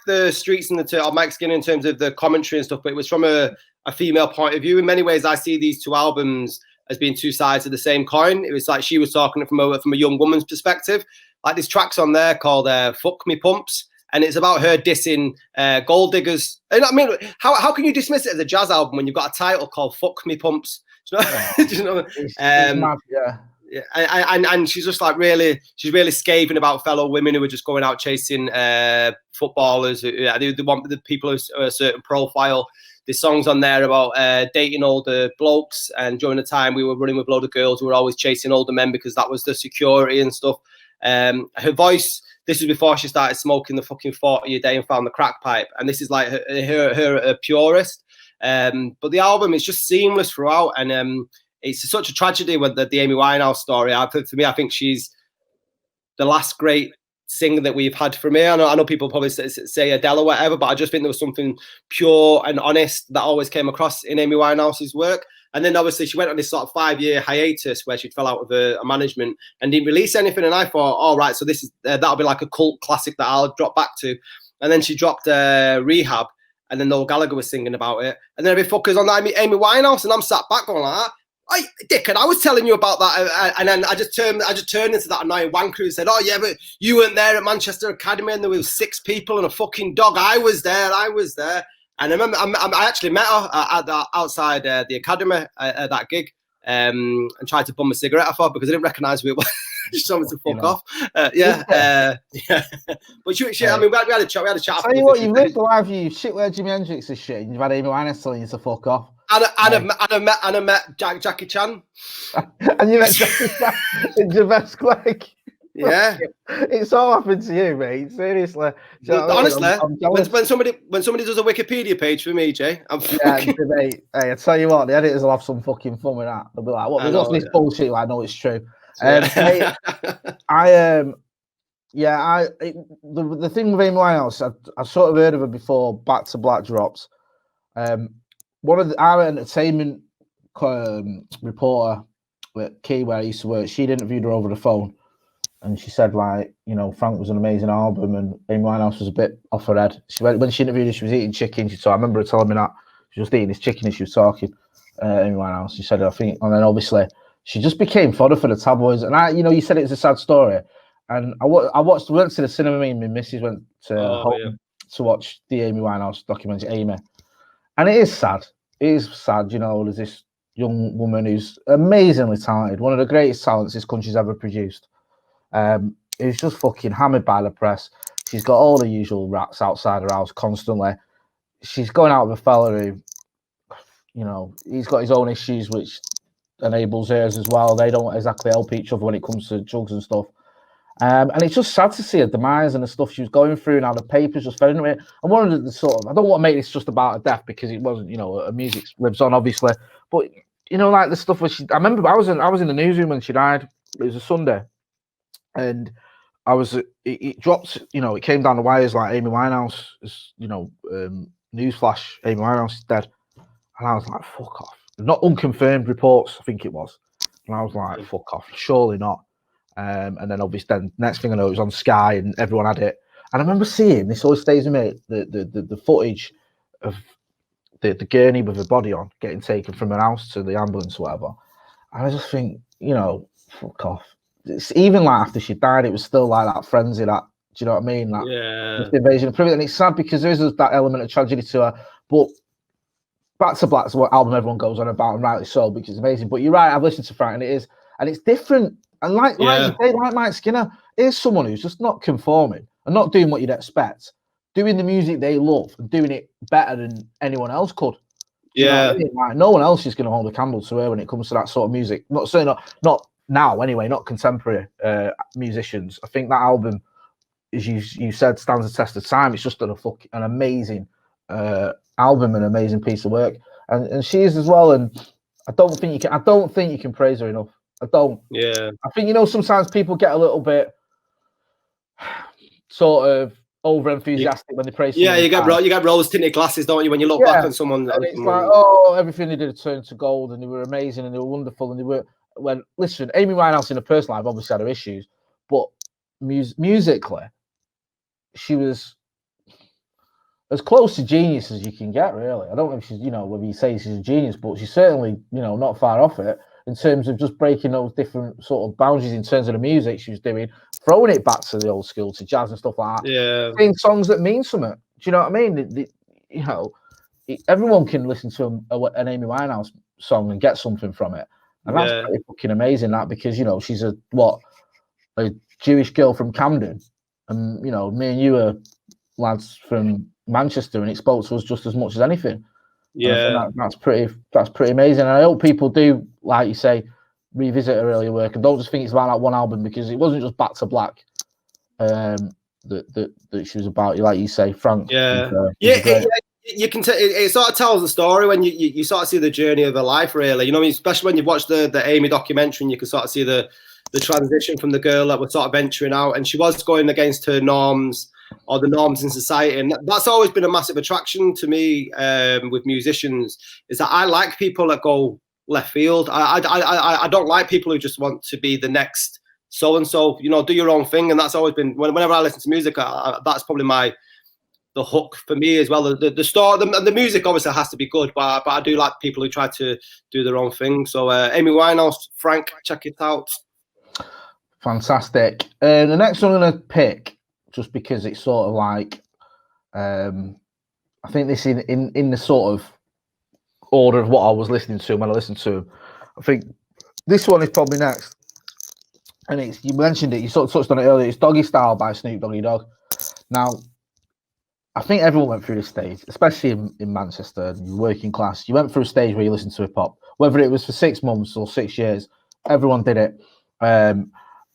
Speaker 2: the Streets and the Mike Skinner in terms of the commentary and stuff, but it was from a female point of view. In many ways, I see these two albums as being two sides of the same coin. It was like she was talking from a young woman's perspective. Like this track's on there called "Fuck Me Pumps," and it's about her dissing gold diggers. And I mean, how can you dismiss it as a jazz album when you've got a title called "Fuck Me Pumps"? Do you know?
Speaker 1: It's mad, yeah.
Speaker 2: And she's just like she's really scathing about fellow women who are just going out chasing footballers. They want the people who are a certain profile. There's songs on there about dating older blokes, and during the time we were running with a load of girls who were always chasing older men because that was the security and stuff. Her voice, this was before she started smoking the fucking 40 a day and found the crack pipe, and this is like her a purist. But the album is just seamless throughout, and it's such a tragedy with the Amy Winehouse story. For me, I think she's the last great singer that we've had from here. I know people probably say Adele or whatever, but I just think there was something pure and honest that always came across in Amy Winehouse's work. And then obviously she went on this sort of 5-year hiatus where she fell out with a management and didn't release anything. And I thought, all right, so this is that'll be like a cult classic that I'll drop back to. And then she dropped Rehab, and then Liam Gallagher was singing about it. And then every fucker's on Amy Winehouse, and I'm sat back going like, dickhead, I was telling you about that, and then I just turned into that annoying wanker who said, "Oh yeah, but you weren't there at Manchester Academy, and there were 6 people and a fucking dog." I was there. And I remember I actually met her outside the academy at that gig, and tried to bum a cigarette off her because I didn't recognise who it was. Just told me to fuck off. Yeah. But she, I mean, we had a chat.
Speaker 1: Tell you what, you've lived the life. You shit where Jimi Hendrix is shit, and you've had Amy Winehouse telling you to fuck off.
Speaker 2: And I met Jackie Chan.
Speaker 1: And you met Jackie Chan in Javesque Lake.
Speaker 2: Yeah,
Speaker 1: it's all happened to you, mate. Seriously.
Speaker 2: Honestly, when somebody does a Wikipedia page for me, Jay, I'm fucking...
Speaker 1: mate. Hey, I tell you what, the editors will have some fucking fun with that. They'll be like, "What? There's lots of this bullshit." Like, no, it's true. Mate, the thing with Amy Winehouse, I sort of heard of her before Back to Black drops. One of our entertainment reporter at Key, where I used to work, she'd interviewed her over the phone, and she said, like, you know, Frank was an amazing album, and Amy Winehouse was a bit off her head. When she interviewed her, she was eating chicken. I remember her telling me that she was eating this chicken as she was talking. Amy Winehouse. She said, I think, and then obviously she just became fodder for the tabloids. And you said it was a sad story, and I went to the cinema. Me and my missus went to to watch the Amy Winehouse documentary, Amy, and it is sad. It is sad, you know. There's this young woman who's amazingly talented, one of the greatest talents this country's ever produced. Who's just fucking hammered by the press. She's got all the usual rats outside her house constantly. She's going out with a fella who, you know, he's got his own issues, which enables hers as well. They don't exactly help each other when it comes to drugs and stuff. And it's just sad to see her demise and the stuff she was going through and how the papers just fed into it. And one of the sort of, I don't want to make this just about her death because it wasn't, you know, her music lives on, obviously. But, you know, like the stuff where I remember I was in the newsroom when she died. It was a Sunday. And it dropped, you know, it came down the wires like Amy Winehouse is, you know, newsflash, Amy Winehouse is dead. And I was like, fuck off. Not unconfirmed reports, I think it was. And I was like, fuck off, surely not. And then obviously, next thing I know, it was on Sky and everyone had it. And I remember seeing, this always stays with me, the footage of the gurney with her body on getting taken from her house to the ambulance or whatever. And I just think, you know, fuck off. It's even like after she died, it was still like that frenzy, that, do you know what I mean? That invasion of privilege. And it's sad because there is that element of tragedy to her. But Back to Black's what album everyone goes on about, and rightly so, because it's amazing. But you're right, I've listened to Frank, and it is, and it's different. And like you say, like Mike Skinner, is someone who's just not conforming and not doing what you'd expect, doing the music they love and doing it better than anyone else could. You know what I mean? Like, no one else is going to hold a candle to her when it comes to that sort of music. Not now anyway, not contemporary musicians. I think that album, as you said, stands the test of time. It's just an amazing album, an amazing piece of work, and she is as well. And I don't think you can praise her enough. I don't. Yeah. I think, you know, sometimes people get a little bit sort of over enthusiastic when they praise.
Speaker 2: Yeah, you get rose tinted glasses, don't you, when you look back on someone?
Speaker 1: And it's like, oh, everything they did turned to gold, and they were amazing, and they were wonderful, and they were. When listen, Amy Winehouse in her personal life obviously had her issues, but musically, she was as close to genius as you can get, really. I don't know if she's, you know, whether you say she's a genius, but she's certainly, you know, not far off it in terms of just breaking those different sort of boundaries in terms of the music she was doing, throwing it back to the old school, to jazz and stuff like that. Yeah. Singing songs that mean something. Do you know what I mean? You know, everyone can listen to an Amy Winehouse song and get something from it. And that's pretty fucking amazing, that, because, you know, she's a Jewish girl from Camden. And, you know, me and you are lads from Manchester, and it spoke to us just as much as anything. Yeah, that's pretty amazing. And I hope people do, like you say, revisit her earlier work and don't just think it's about that one album, because it wasn't just Back to Black that she was about. Like you say, Frank.
Speaker 2: You can it sort of tells the story when you sort of see the journey of her life, really. You know, especially when you watch the Amy documentary, and you can sort of see the the transition from the girl that was sort of venturing out, and she was going against her norms or the norms in society, and that's always been a massive attraction to me with musicians. Is that I like people that go left field. I don't like people who just want to be the next so and so. You know, do your own thing, and that's always been whenever I listen to music. That's probably the hook for me as well. The story and the music obviously has to be good, but I do like people who try to do their own thing. So Amy Winehouse, Frank, check it out.
Speaker 1: Fantastic. The next one I'm going to pick, just because it's sort of like, I think this in the sort of order of what I was listening to when I listened to him. I think this one is probably next. And it's, you mentioned it, you sort of touched on it earlier. It's Doggystyle by Snoop Dogg. Now, I think everyone went through this stage, especially in Manchester, working class. You went through a stage where you listened to hip hop, whether it was for 6 months or 6 years. Everyone did it.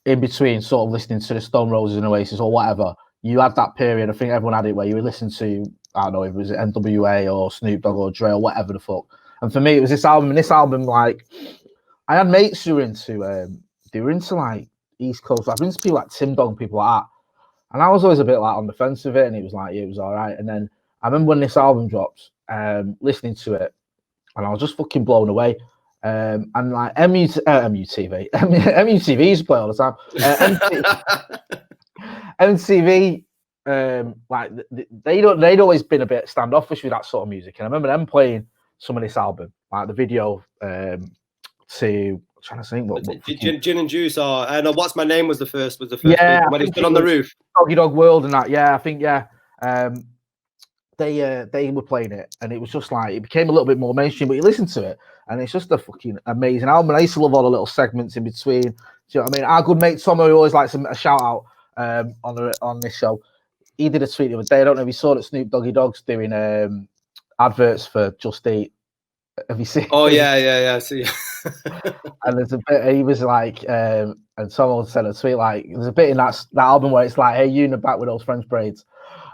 Speaker 1: In between, sort of listening to the Stone Roses and Oasis or whatever, you had that period. I think everyone had it where you would listen to, I don't know, if it was NWA or Snoop Dogg or Dre or whatever the fuck. And for me, it was this album. And this album, like, I had mates who were into like East Coast. I've been into people like Tim Dog and people like that. And I was always a bit like on the fence with it, and it was like, yeah, it was all right. And then I remember when this album dropped, listening to it, and I was just fucking blown away. And like MUTV used to play all the time. MTV, like they'd always been a bit standoffish with that sort of music. And I remember them playing some of this album, like the video to. Trying to think what
Speaker 2: Gin and Juice or no, What's My Name was the first
Speaker 1: yeah,
Speaker 2: when he stood on the roof.
Speaker 1: Doggy Dog World and that, yeah, I think they were playing it, and it was just like, it became a little bit more mainstream, but you listen to it and it's just a fucking amazing album. And I used to love all the little segments in between. Do you know what I mean? Our good mate Tomo, who always likes a shout out on this show, he did a tweet the other day. I don't know if you saw that Snoop Dogg's doing adverts for Just Eat. Have you seen?
Speaker 2: Oh yeah. See.
Speaker 1: And there's a bit, he was like, and someone said a tweet like, there's a bit in that album where it's like, hey, you in the back with those French braids,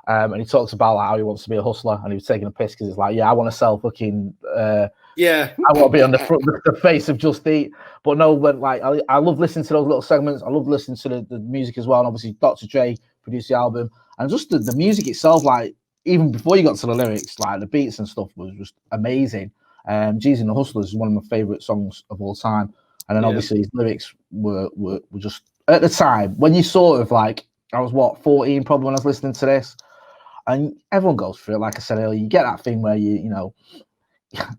Speaker 1: and he talks about like how he wants to be a hustler, and he was taking a piss because it's like, yeah, I want to sell fucking,
Speaker 2: yeah,
Speaker 1: I want to be on the face of Just Eat. But no, when like I love listening to those little segments. I love listening to the music as well, and obviously Dr. Dre produced the album, and just the music itself, like even before you got to the lyrics, like the beats and stuff was just amazing. G's and the Hustlers is one of my favorite songs of all time, and then obviously his lyrics were just at the time when you sort of like, I was 14 probably when I was listening to this, and everyone goes through it. Like I said earlier, you get that thing where you know,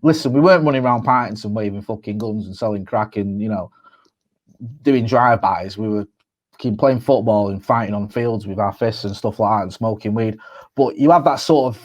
Speaker 1: listen, we weren't running around Partington waving fucking guns and selling crack and, you know, doing drive-bys. We were playing football and fighting on fields with our fists and stuff like that and smoking weed. But you have that sort of,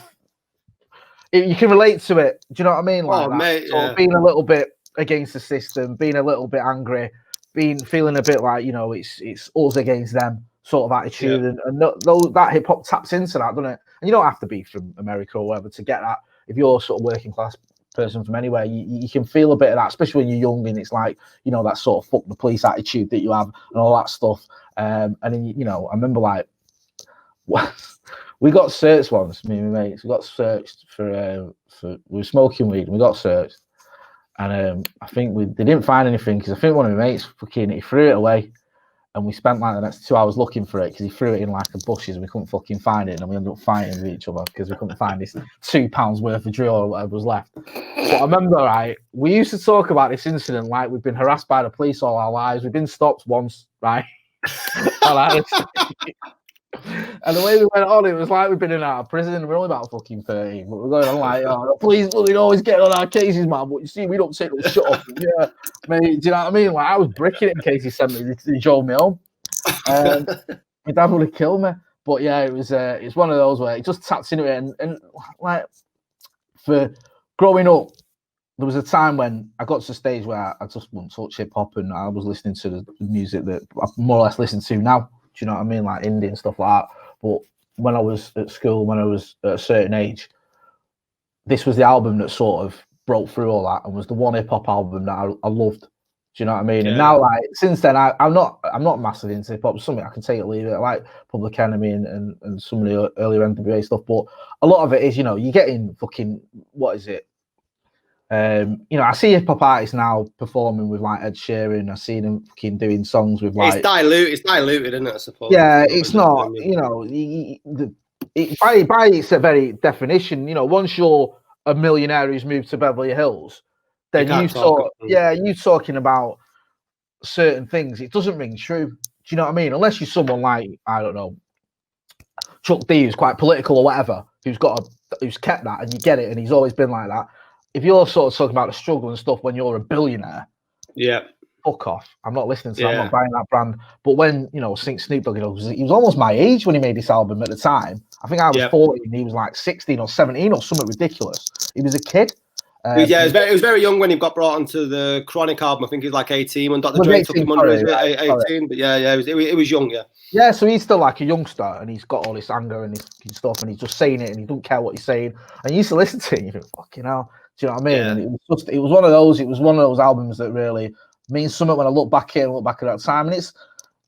Speaker 1: you can relate to it. Do you know what I mean? Like
Speaker 2: mate,
Speaker 1: of being a little bit against the system, being a little bit angry, feeling a bit like, you know, it's us against them sort of attitude, and that hip hop taps into that, doesn't it? And you don't have to be from America or whatever to get that. If you're sort of working class person from anywhere, you can feel a bit of that, especially when you're young, and it's like, you know, that sort of fuck the police attitude that you have and all that stuff. And then, you know, I remember like, we got searched once, me and my mates. We got searched for we were smoking weed, and we got searched. And I think they didn't find anything, because I think one of my mates he threw it away, and we spent like the next 2 hours looking for it, because he threw it in like the bushes and we couldn't fucking find it, and we ended up fighting with each other because we couldn't find this £2 worth of drill or whatever was left. But I remember, right, we used to talk about this incident like we've been harassed by the police all our lives. We've been stopped once, right? And the way we went on, it was like we've been in and out of prison. We're only about fucking 13, but we're going on like, oh, please, we always get on our cases, man. But you see, we don't take no shut up. Yeah, mate, do you know what I mean? Like, I was bricking it in case he drove me home. My dad would have killed me. But yeah, it's one of those where it just taps into it. And like, for growing up, there was a time when I got to a stage where I just wouldn't touch hip hop, and I was listening to the music that I more or less listen to now. Do you know what I mean? Like indie and stuff like that. But when I was at school, when I was at a certain age, this was the album that sort of broke through all that, and was the one hip hop album that I loved. Do you know what I mean? Yeah. And now, like, since then, I'm not massive into hip hop. Something I can take it or leave it. I like Public Enemy and some of the earlier NWA stuff, but a lot of it is, you know, you're getting fucking, what is it? You know, I see hip hop artists now performing with like Ed Sheeran. I see them fucking doing songs with like.
Speaker 2: It's diluted, isn't it? I suppose.
Speaker 1: Yeah, it's not. You know, by its very definition, you know, once you're a millionaire who's moved to Beverly Hills, then you talking about certain things. It doesn't ring true. Do you know what I mean? Unless you're someone like, I don't know, Chuck D, who's quite political or whatever, who's kept that, and you get it, and he's always been like that. If you're sort of talking about the struggle and stuff when you're a billionaire, fuck off. I'm not listening to that. I'm not buying that brand. But when, you know, Snoop Dogg, he was almost my age when he made this album at the time. I think I was 40 and he was like 16 or 17 or something ridiculous. He was a kid.
Speaker 2: He was very young when he got brought onto the Chronic album. I think he was like 18 when Dr. Dre took him under his 18. But he was young,
Speaker 1: Yeah, so he's still like a youngster, and he's got all this anger and his stuff, and he's just saying it, and he don't care what he's saying. And you used to listen to it, and you think, fucking hell. Do you know what I mean? And it was one of those albums that really means something when I look back at that time. And it's,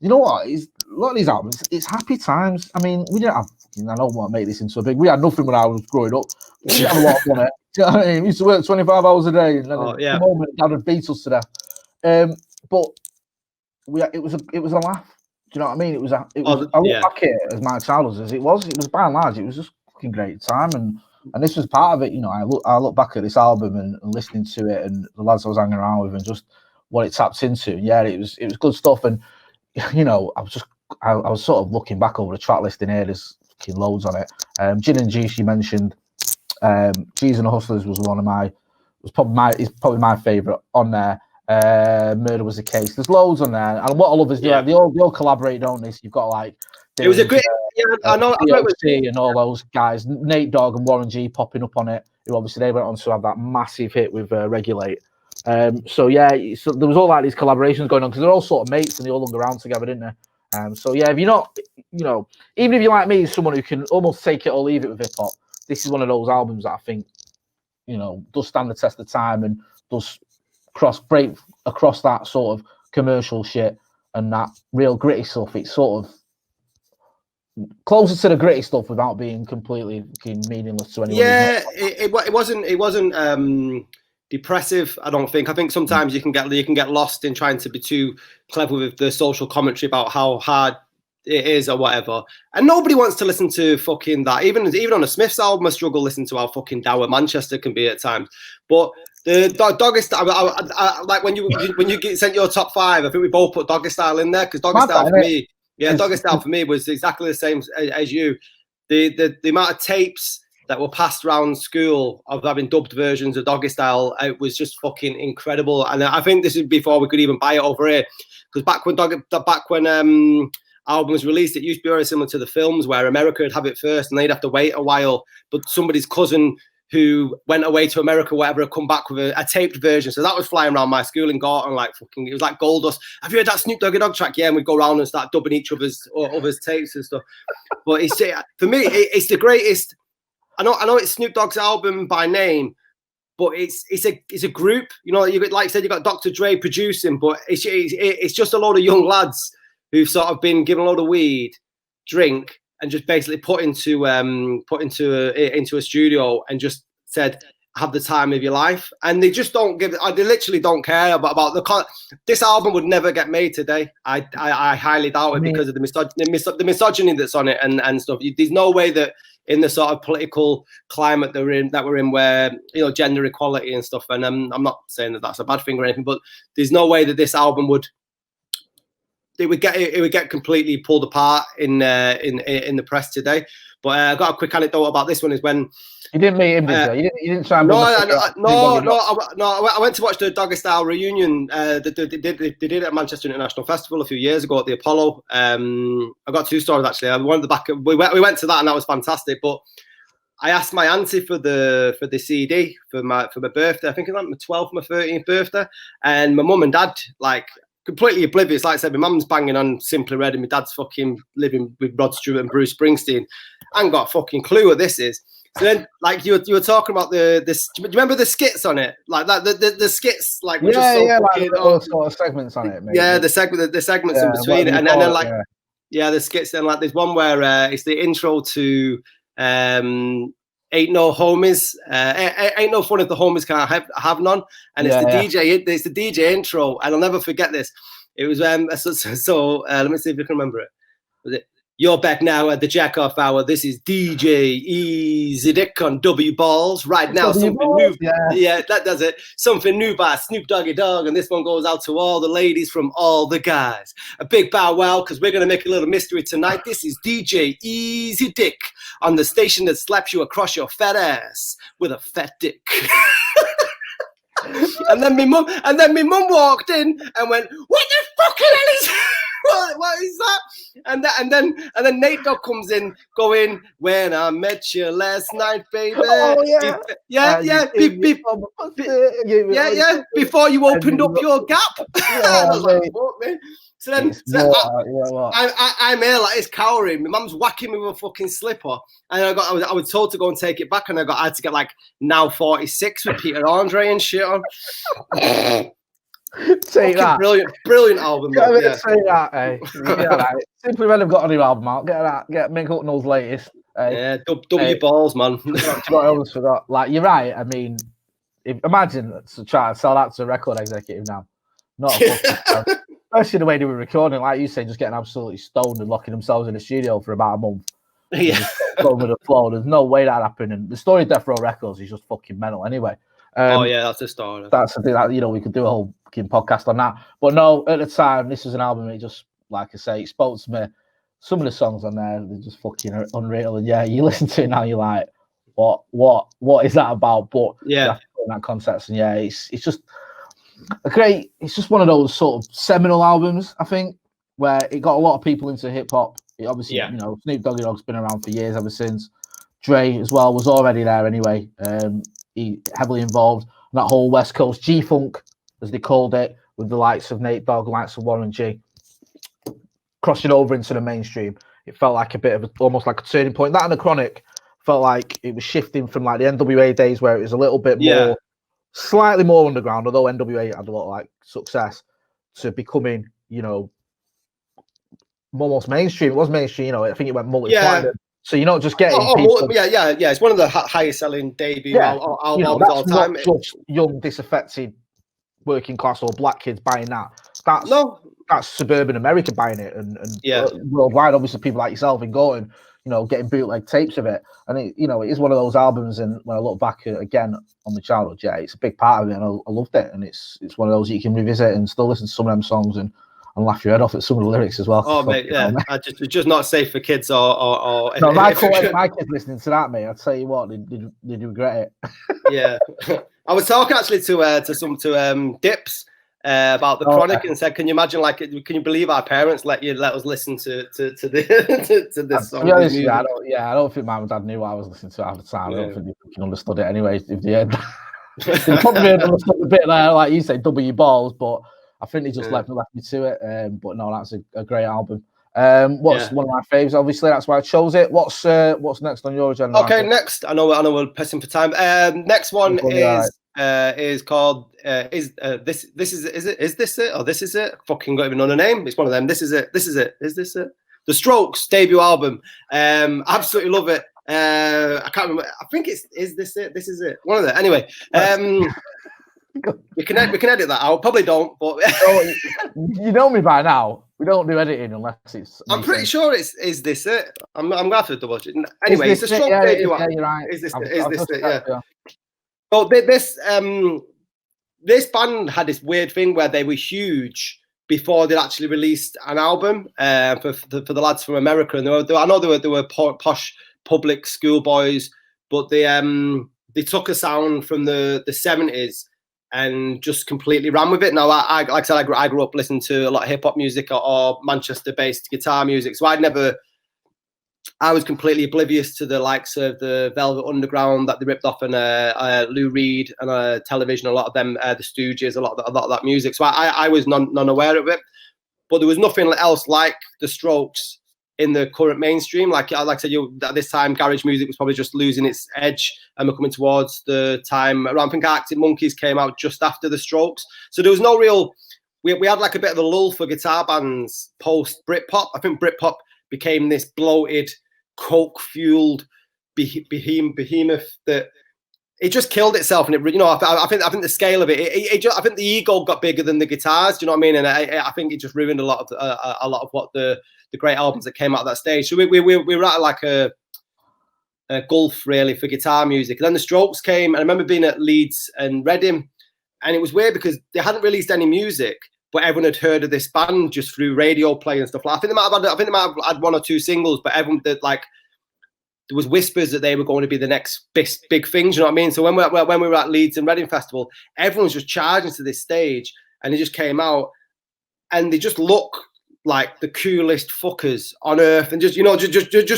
Speaker 1: you know what? It's a lot of these albums, it's happy times. I mean, we didn't have, I don't want to make this into a big, we had nothing when I was growing up. We didn't have a lot of money. Do you know what I mean? We used to work 25 hours a day, and then the moment Dad would beat us to death. But it was a laugh. Do you know what I mean? I look back at it as my childhood as it was by and large, it was just a fucking great time, and this was part of it. You know, I look back at this album and listening to it, and the lads I was hanging around with, and just what it tapped into. Yeah, it was good stuff. And you know, I was sort of looking back over the track listing here. There's fucking loads on it. Gin and Juice you mentioned. G's and the Hustlers was probably my favourite on there. Murder Was the Case. There's loads on there, and what I love is they all collaborate, don't they? So you've got like
Speaker 2: it was a great. I know it was
Speaker 1: and all those guys, Nate Dogg and Warren G popping up on it. Who obviously they went on to have that massive hit with Regulate. So there was all like these collaborations going on because they're all sort of mates and they all hung around together, didn't they? So yeah, if you're not, you know, even if you're like me, someone who can almost take it or leave it with hip hop, this is one of those albums that I think, you know, does stand the test of time and does break across that sort of commercial shit and that real gritty stuff. It's sort of closer to the gritty stuff without being completely meaningless to anyone.
Speaker 2: Yeah, it wasn't depressive. I don't think. I think sometimes you can get lost in trying to be too clever with the social commentary about how hard it is or whatever. And nobody wants to listen to fucking that. Even on a Smiths album, I struggle listening to how fucking dour Manchester can be at times. But the Doggystyle, I like when you sent your top 5. I think we both put Doggystyle in there because Doggystyle for me. Yeah, Doggystyle for me was exactly the same as you. The amount of tapes that were passed around school of having dubbed versions of Doggystyle, it was just fucking incredible. And I think this is before we could even buy it over here, because back when album was released, it used to be very similar to the films where America would have it first and they'd have to wait a while, but somebody's cousin who went away to America, whatever, come back with a taped version. So that was flying around my school in Gorton, like fucking, it was like gold dust. Have you heard that Snoop Doggy Dogg track? Yeah, and we'd go around and start dubbing each other's tapes and stuff. But it's for me, it's the greatest. I know it's Snoop Dogg's album by name, but it's a group. You know, you like I said, you got Dr. Dre producing, but it's just a load of young lads who've sort of been given a load of weed, drink, and just basically put into a studio and just said, have the time of your life. And they just don't give. They literally don't care about this album would never get made today. I highly doubt it because of the misogyny that's on it and stuff. There's no way that in the sort of political climate that we're in, where, you know, gender equality and stuff. And I'm not saying that that's a bad thing or anything, but there's no way that this album would get completely pulled apart in the press today. But I got a quick anecdote about this one. Is when
Speaker 1: you didn't meet him, did you? You didn't try and
Speaker 2: I went to watch the Doggystyle reunion. They did it at Manchester International Festival a few years ago at the Apollo. I got 2 stories actually. One at the back. We went to that and that was fantastic. But I asked my auntie for the CD for my birthday. I think it was like my 12th, my 13th birthday, and my mum and dad like completely oblivious. Like I said, my mum's banging on Simply Red and my dad's fucking living with Rod Stewart and Bruce Springsteen. I ain't got a fucking clue what this is. So then, like you were talking about this. Do you remember the skits on it? Like that, the skits, like
Speaker 1: like all sort of segments on it. Maybe.
Speaker 2: Yeah, the segments in between it, and then like the skits. Then like there's one where it's the intro to Ain't No Homies. Ain't no fun if the homies can't have none. And it's the DJ. It's the DJ intro, and I'll never forget this. It was let me see if you can remember it. Was it? You're back now at the Jack Off Hour. This is DJ Easy Dick on W Balls. Right now, something new. Yeah, that does it. Something new by Snoop Doggy Dogg. And this one goes out to all the ladies from all the guys. A big bow wow, because we're going to make a little mystery tonight. This is DJ Easy Dick on the station that slaps you across your fat ass with a fat dick. And then my mum walked in and went, "What the fucking hell is what is that?" And then Nate Dogg comes in, going, "When I met you last night, baby."
Speaker 1: Oh
Speaker 2: yeah. Before you opened up your gap. I was like, "Fuck me." So then I'm here like it's cowering. My mum's whacking me with a fucking slipper, and I was told to go and take it back, and I had to get like Now 46 with Peter Andre and shit on.
Speaker 1: Take that.
Speaker 2: Brilliant album.
Speaker 1: Say that, eh? Right. Simply Red have got a new album out. Get Mick Hucknall's latest.
Speaker 2: Yeah, W Balls, man.
Speaker 1: I almost forgot. Like, you're right. I mean, imagine trying to sell that to a record executive now. Not a fucking especially the way they were recording, like you say, just getting absolutely stoned and locking themselves in the studio for about a month.
Speaker 2: Yeah.
Speaker 1: Going with the flow. There's no way that happened. And the story of Death Row Records is just fucking mental anyway.
Speaker 2: That's the story.
Speaker 1: That's something that, we could do a whole fucking podcast on that. But no, at the time, this was an album. It just, like I say, it spoke to me. Some of the songs on there, they're just fucking unreal. And yeah, you listen to it now, you're like, what is that about? But
Speaker 2: yeah,
Speaker 1: in that context, and yeah, it's just it's just one of those sort of seminal albums, I think, where it got a lot of people into hip hop. It obviously, Snoop Doggy Dogg's been around for years ever since. Dre as well was already there anyway. He heavily involved in that whole West Coast G-Funk, as they called it, with the likes of Nate Dogg, likes of Warren G, crossing over into the mainstream. It felt like a bit of almost like a turning point. That and the Chronic felt like it was shifting from like the NWA days where it was a little bit more, slightly more underground, although NWA had a lot of like success, to becoming, almost mainstream. It was mainstream, I think it went multi-platinum. So you're not just getting people...
Speaker 2: Yeah. It's one of the highest selling debut albums of all time.
Speaker 1: Not just young, disaffected, working class or black kids buying that. That's suburban America buying it, and worldwide, obviously people like yourself in Gorton, getting bootleg tapes of it. And it is one of those albums. And when I look back again on the childhood, it's a big part of it, and I loved it. And it's one of those you can revisit and still listen to some of them songs and laugh your head off at some of the lyrics as well.
Speaker 2: Oh, mate, yeah. It's just not safe for kids or
Speaker 1: no, my kids listening to that, mate. I'll tell you what, they'd regret it.
Speaker 2: Yeah. I was talking actually to Dips about the Chronic and said, can you imagine, can you believe our parents let us listen to this song?
Speaker 1: I don't think mum and dad knew what I was listening to at the time. I don't think they understood it anyway. If they had, they probably understood a bit there, like you say, W Balls, but I think they just left me to it. But no, that's a great album. What's one of my faves? Obviously, that's why I chose it. What's next on your agenda?
Speaker 2: Okay, next. I know we're pressing for time. Next one is called is this it or this is it? Fucking got even know the name. It's one of them. This is it. Is this it? The Strokes debut album. Absolutely love it. I can't remember. I think is this it? This is it. One of them. Anyway. We can edit that out. Probably don't, but
Speaker 1: you know me by now. We don't do editing unless it's.
Speaker 2: I'm pretty sure is this it? I'm gonna have to double check. Anyway, it's a strong debut.
Speaker 1: Yeah, you're right.
Speaker 2: Is this it? Yeah. So this band had this weird thing where they were huge before they actually released an album for the lads from America, and I know they were posh public school boys, but they took a sound from the 70s. And just completely ran with it. Now, like I said, I grew up listening to a lot of hip hop music or Manchester-based guitar music. So I was completely oblivious to the likes of the Velvet Underground that they ripped off, and Lou Reed and Television. A lot of them, the Stooges, a lot of that music. So I was non-aware of it. But there was nothing else like the Strokes in the current mainstream. Like I said, at this time, garage music was probably just losing its edge, and we're coming towards the time around. I think Arctic Monkeys came out just after the Strokes, so there was no real. We had like a bit of a lull for guitar bands post Britpop. I think Britpop became this bloated, coke-fueled behemoth that it just killed itself, and it, you know, I think the scale of it, I think the ego got bigger than the guitars. Do you know what I mean? And I think it just ruined a lot of what the great albums that came out of that stage. So we were at like a gulf really for guitar music. And then the Strokes came, and I remember being at Leeds and Reading, and it was weird because they hadn't released any music, but everyone had heard of this band just through radio play and stuff. Like I think they might have had one or two singles, but everyone did like. There was whispers that they were going to be the next big things, you know what I mean? So when we were at Leeds and Reading Festival, everyone was just charging to this stage, and they just came out, and they just look like the coolest fuckers on earth, and just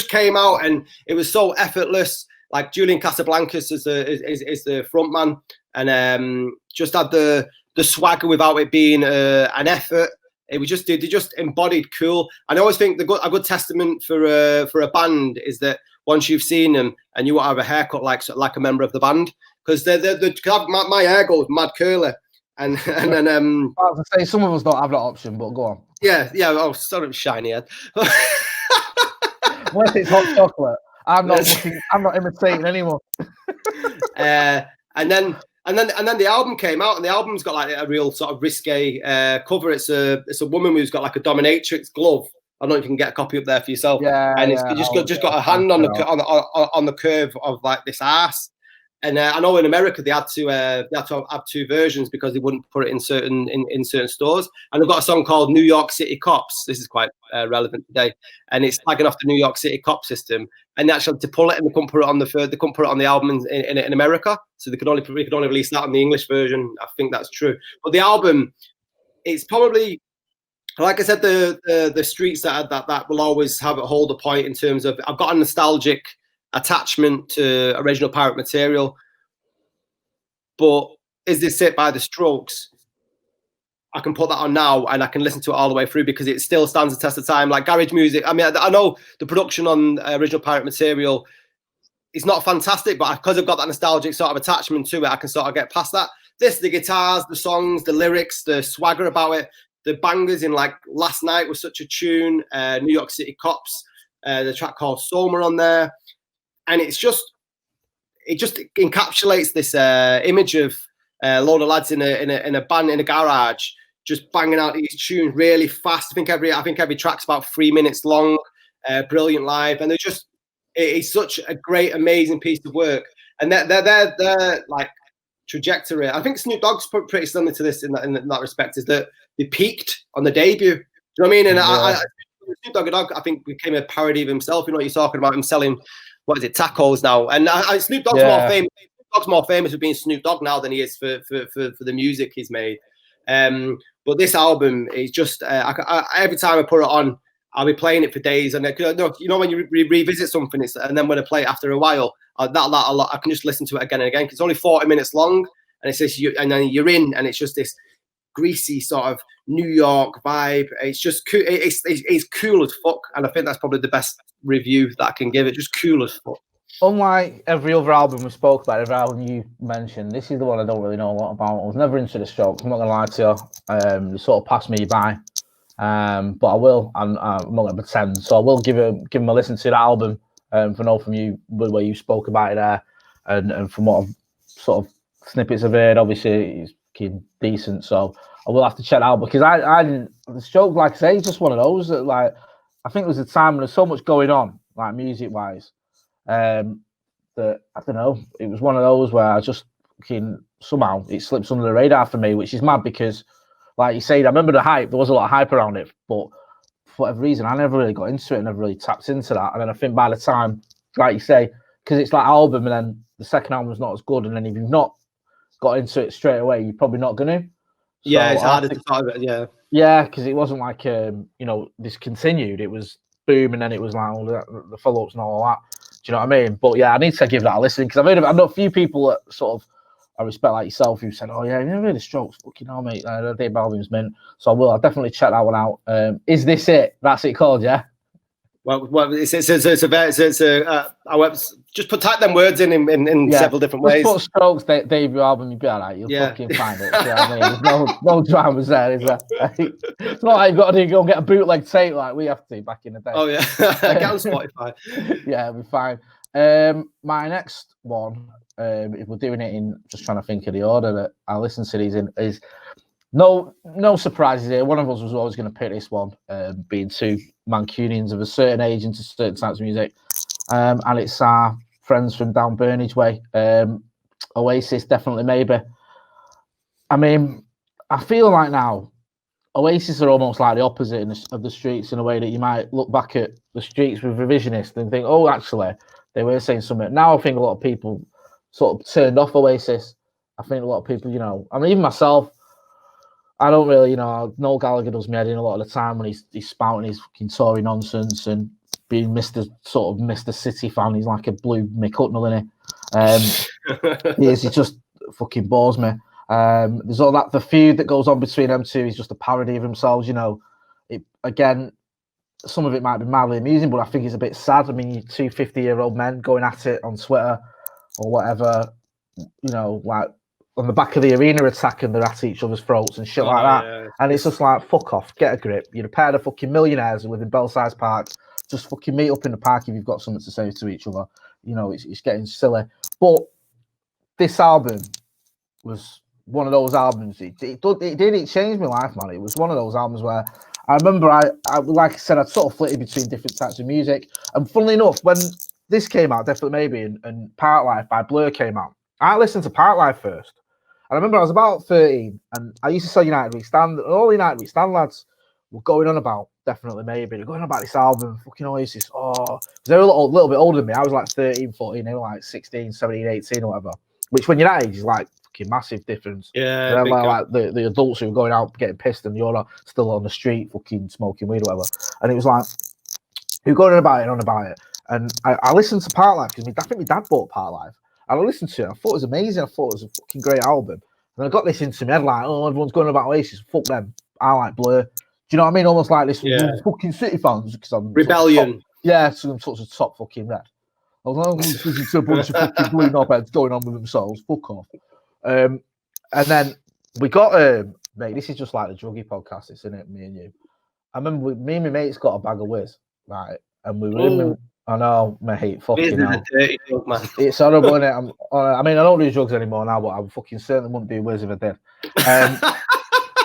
Speaker 2: came out, and it was so effortless. Like Julian Casablancas is the front man, and just had the swagger without it being an effort. It was just they just embodied cool. And I always think a good testament for a band is that once you've seen them and you want to have a haircut like a member of the band, because my hair goes mad curly, and then
Speaker 1: I was gonna say some of us don't have that option, but go on.
Speaker 2: Yeah. Oh, sort of shiny head.
Speaker 1: Unless it's hot chocolate, I'm not imitating anymore.
Speaker 2: And then the album came out, and the album's got like a real sort of risque cover. It's a woman who's got like a dominatrix glove. I don't know if you can get a copy up there for yourself.
Speaker 1: Yeah,
Speaker 2: and it's just got a hand on the curve of like this ass. And I know in America they had to have two versions because they wouldn't put it in certain stores. And they've got a song called New York City Cops. This is quite relevant today, and it's tagging off the New York City cop system. And actually, to pull it, and they couldn't put it on the album in America, so they could only release that on the English version. I think that's true. But the album, it's probably, like I said, the streets that will always hold a point in terms of I've got a nostalgic attachment to original Pirate material, but Is This It by the Strokes, I can put that on now and I can listen to it all the way through because it still stands the test of time. Like garage music, I mean, I know the production on original Pirate material is not fantastic, but because I've got that nostalgic sort of attachment to it, I can sort of get past that. The guitars, the songs, the lyrics, the swagger about it, the bangers in like Last Night was such a tune, New York City Cops, the track called Soma on there. And it just encapsulates this image of a load of lads in a band in a garage, just banging out these tunes really fast. I think every track's about 3 minutes long, brilliant live, and it's such a great, amazing piece of work. And their like trajectory, I think Snoop Dogg's pretty similar to this in that respect, is that they peaked on the debut. Do you know what I mean? And yeah. Snoop Dogg, I think, became a parody of himself. You know what you're talking about, him selling, what is it, tacos now. And Snoop Dogg's more famous. Snoop Dogg's more famous for being Snoop Dogg now than he is for the music he's made. But this album is just every time I put it on, I'll be playing it for days. And you know when you revisit something, and then when I play it after a while, I can just listen to it again and again. Cause it's only 40 minutes long, and it's this, and then you're in, and it's just this greasy sort of New York vibe. It's just cool. It's cool as fuck, and I think that's probably the best review that I can give it. Just cool as fuck.
Speaker 1: Unlike every other album we spoke about, every album you mentioned, this is the one I don't really know a lot about. I was never into the Strokes, I'm not gonna lie to you. They sort of passed me by, but I will. I'm not gonna pretend. So I will give him a listen to the album. From you where you spoke about it there, and from what I've sort of snippets of it, obviously it's decent. So I will have to check it out because I didn't. The Strokes, like I say, it's just one of those that, like, I think there was a time when there's so much going on, like music wise, that I don't know. It was one of those where I just somehow it slips under the radar for me, which is mad because, like you said, I remember the hype. There was a lot of hype around it, but for whatever reason, I never really got into it, never really tapped into that. And then I think by the time, like you say, because it's like album, and then the second album's not as good, and then if you've not got into it straight away, you're probably not gonna.
Speaker 2: Yeah, it's harder to talk about. Yeah.
Speaker 1: Yeah, because it wasn't like this continued. It was boom, and then it was like all the follow-ups and all that. Do you know what I mean? But yeah, I need to give that a listen because I know a few people that sort of I respect, like yourself, who said, "Oh yeah, you never heard the Strokes? Fucking hell, mate, the debut album's mint." So I'll definitely check that one out. Is This It? That's it called, yeah.
Speaker 2: Well, it's just put type them words in several different ways.
Speaker 1: Just put Strokes debut album, you'll be all right. You'll fucking find it. You know what I mean? There's no dramas there, is there? It's not like you've got to go and get a bootleg tape like we have to back in the day.
Speaker 2: Oh yeah, get on Spotify.
Speaker 1: Yeah, we'll be fine. My next one, if we're doing it in, just trying to think of the order that I listen to these in, is no surprises here. One of us was always going to pick this one, being two Mancunians of a certain age into certain types of music, and it's our friends from down Burnage Way, Oasis, Definitely Maybe. I mean, I feel like now Oasis are almost like the opposite of the Streets in a way that you might look back at the Streets with Revisionist and think, oh, actually, they were saying something. Now I think a lot of people sort of turned off Oasis. I think a lot of people, I mean, even myself, I don't really, Noel Gallagher does me head in a lot of the time when he's spouting his fucking Tory nonsense and being Mr. City fan. He's like a blue Mick Hucknall, innit? He just fucking bores me. There's all that, the feud that goes on between them two is just a parody of themselves, Again, some of it might be mildly amusing, but I think it's a bit sad. I mean, you two 50-year-old men going at it on Twitter or whatever, like on the back of the arena attacking, they're at each other's throats and shit like that. Yeah. And it's just like, fuck off, get a grip. You're a pair of fucking millionaires who live in Belsize Park. Just fucking meet up in the park if you've got something to say to each other. It's getting silly. But this album was one of those albums. It changed my life, man. It was one of those albums where I remember I like I said, I'd sort of flitted between different types of music. And funnily enough, when this came out, Definitely Maybe, and Park Life by Blur came out, I listened to Park Life first. And I remember I was about 13 and I used to sell United Week Stand, and all United Week Stand lads were going on about Definitely Maybe. They're going on about this album, fucking Oasis. Oh, they were a little bit older than me. I was like 13, 14, they were like 16, 17, 18 or whatever. Which when you're that age is like fucking massive difference.
Speaker 2: Yeah.
Speaker 1: And then like the adults who were going out getting pissed and you're still on the street fucking smoking weed or whatever. And it was like, who going on about it. And I listened to Park Life because I think my dad bought Park Life. And I listened to it. I thought it was amazing. I thought it was a fucking great album. And I got this into my head like, oh, everyone's going on about Oasis. Fuck them. I like Blur. Do you know what I mean? Almost like this fucking City fans because I'm
Speaker 2: rebellion.
Speaker 1: So I'm such a top fucking red. I was like, listening to a bunch of fucking blue knobheads going on with themselves. Fuck off. And then we got mate. This is just like the druggy podcast, isn't it? Me and you. I remember me and my mates got a bag of whiz, right? And we were in. I know, mate. Fucking hell. It's horrible, isn't it? I mean, I don't do drugs anymore now, but I fucking certainly wouldn't do whiz if I did.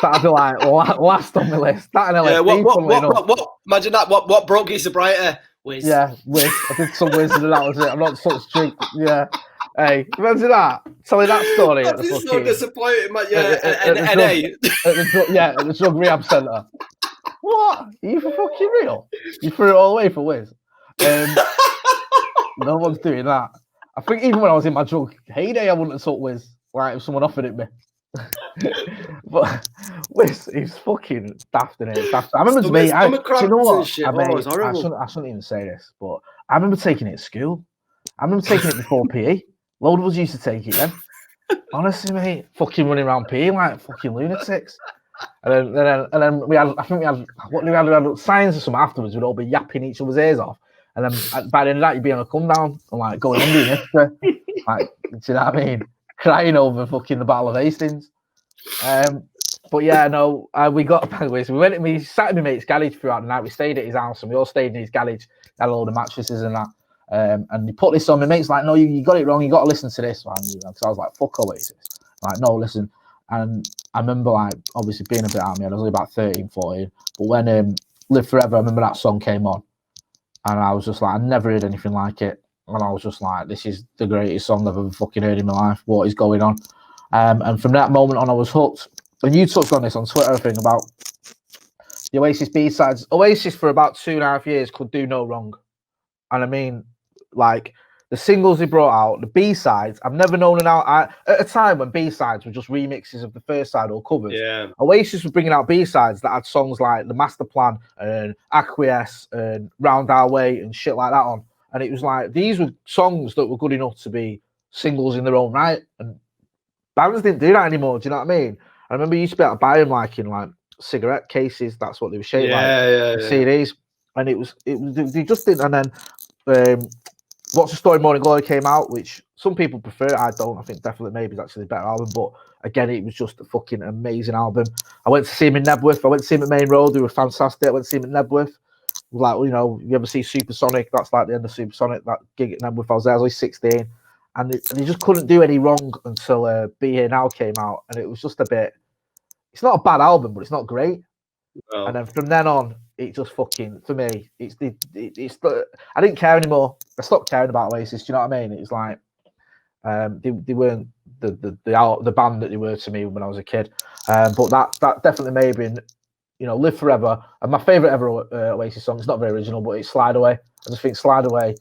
Speaker 1: That'd be like last on the list. That and LSD.
Speaker 2: What? Imagine that. What broke you sobriety? Whiz.
Speaker 1: Yeah, whiz. I did some whiz and that was it. I'm not such street. Yeah. Hey, imagine that. Tell me that story.
Speaker 2: I'm just so disappointed, man. Yeah,
Speaker 1: at the drug rehab centre. What? Are you for fucking real? You threw it all away for whiz? No one's doing that. I think even when I was in my drug heyday, I wouldn't have took whiz. Like if someone offered it me. But whiz is fucking daft in it. Daft. I remember do you know what? I shouldn't even say this, but I remember taking it at school. I remember taking it before PE. Load of us used to take it then. Honestly, mate, fucking running around PE like fucking lunatics. And then we had signs or something afterwards. We'd all be yapping each other's ears off. And then by the end of that, you'd be on a come down and like going under in history. Like, do you know what I mean? Crying over fucking the Battle of Hastings. But yeah, no, we got a bag of whiz. We sat in my mate's garage throughout the night. We stayed at his house and we all stayed in his garage. Had a load of mattresses and that. And he put this on. My mate's like, no, you got it wrong. You got to listen to this, man. So I was like, fuck Oasis. Like, no, listen. And I remember, like, obviously being a bit out of me. I was only about 13, 14. But when Live Forever, I remember that song came on. And I was just like, I never heard anything like it. And I was just like, this is the greatest song I've ever fucking heard in my life. What is going on? And from that moment on, I was hooked. And you touched on this on Twitter, I think, about the Oasis B-sides. Oasis, for about 2.5 years, could do no wrong. And I mean, like, the singles they brought out, the B-sides, I've never known at a time when B-sides were just remixes of the first side or covers.
Speaker 2: Yeah.
Speaker 1: Oasis was bringing out B-sides that had songs like The Master Plan and Acquiesce and Round Our Way and shit like that on. And it was like, these were songs that were good enough to be singles in their own right. And bands didn't do that anymore. Do you know what I mean? I remember you used to be able to buy them like in like cigarette cases. That's what they were shaped like.
Speaker 2: Yeah.
Speaker 1: CDs. and it was they just didn't. And then What's the Story? Morning Glory came out, which some people prefer. I don't. I think Definitely Maybe is actually a better album, but again, it was just a fucking amazing album. I went to see him in Nebworth. I went to see him at Main Road. They were fantastic. I went to see him at Nebworth. Like, you know, you ever see Supersonic? That's like the end of Supersonic. That gig at Nebworth. I was there. I was only 16, and they just couldn't do any wrong until Be Here Now came out, and it was just a bit. It's not a bad album, but it's not great. Oh. And then from then on, it just fucking, for me, it's I didn't care anymore. I stopped caring about Oasis. Do you know what I mean? It was like they weren't the band that they were to me when I was a kid. But that Definitely Maybe, you know, Live Forever. And my favorite ever Oasis song. It's not very original, but it's Slide Away. I just think Slide Away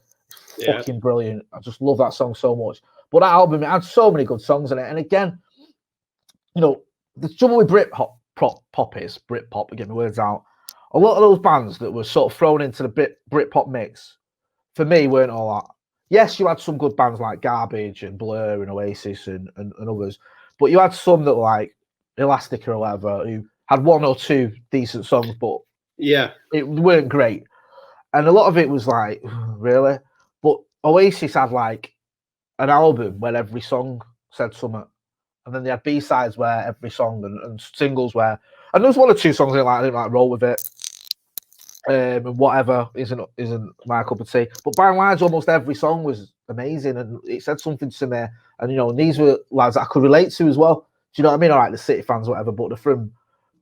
Speaker 1: is fucking brilliant. I just love that song so much. But that album, it had so many good songs in it. And again, you know, the trouble with Britpop is Britpop. To get my words out. A lot of those bands that were sort of thrown into the Britpop mix, for me, weren't all that. Yes, you had some good bands like Garbage and Blur and Oasis and others, but you had some that were like Elastic or whatever, who had one or two decent songs, but it weren't great. And a lot of it was like, really? But Oasis had like an album where every song said something. And then they had B-sides where every song and singles where, and there was one or two songs I didn't like Roll With It. And whatever isn't my cup of tea, but by and large, almost every song was amazing, and it said something to me. And you know, and these were lads I could relate to as well. Do you know what I mean? All right, the City fans, whatever, but they're from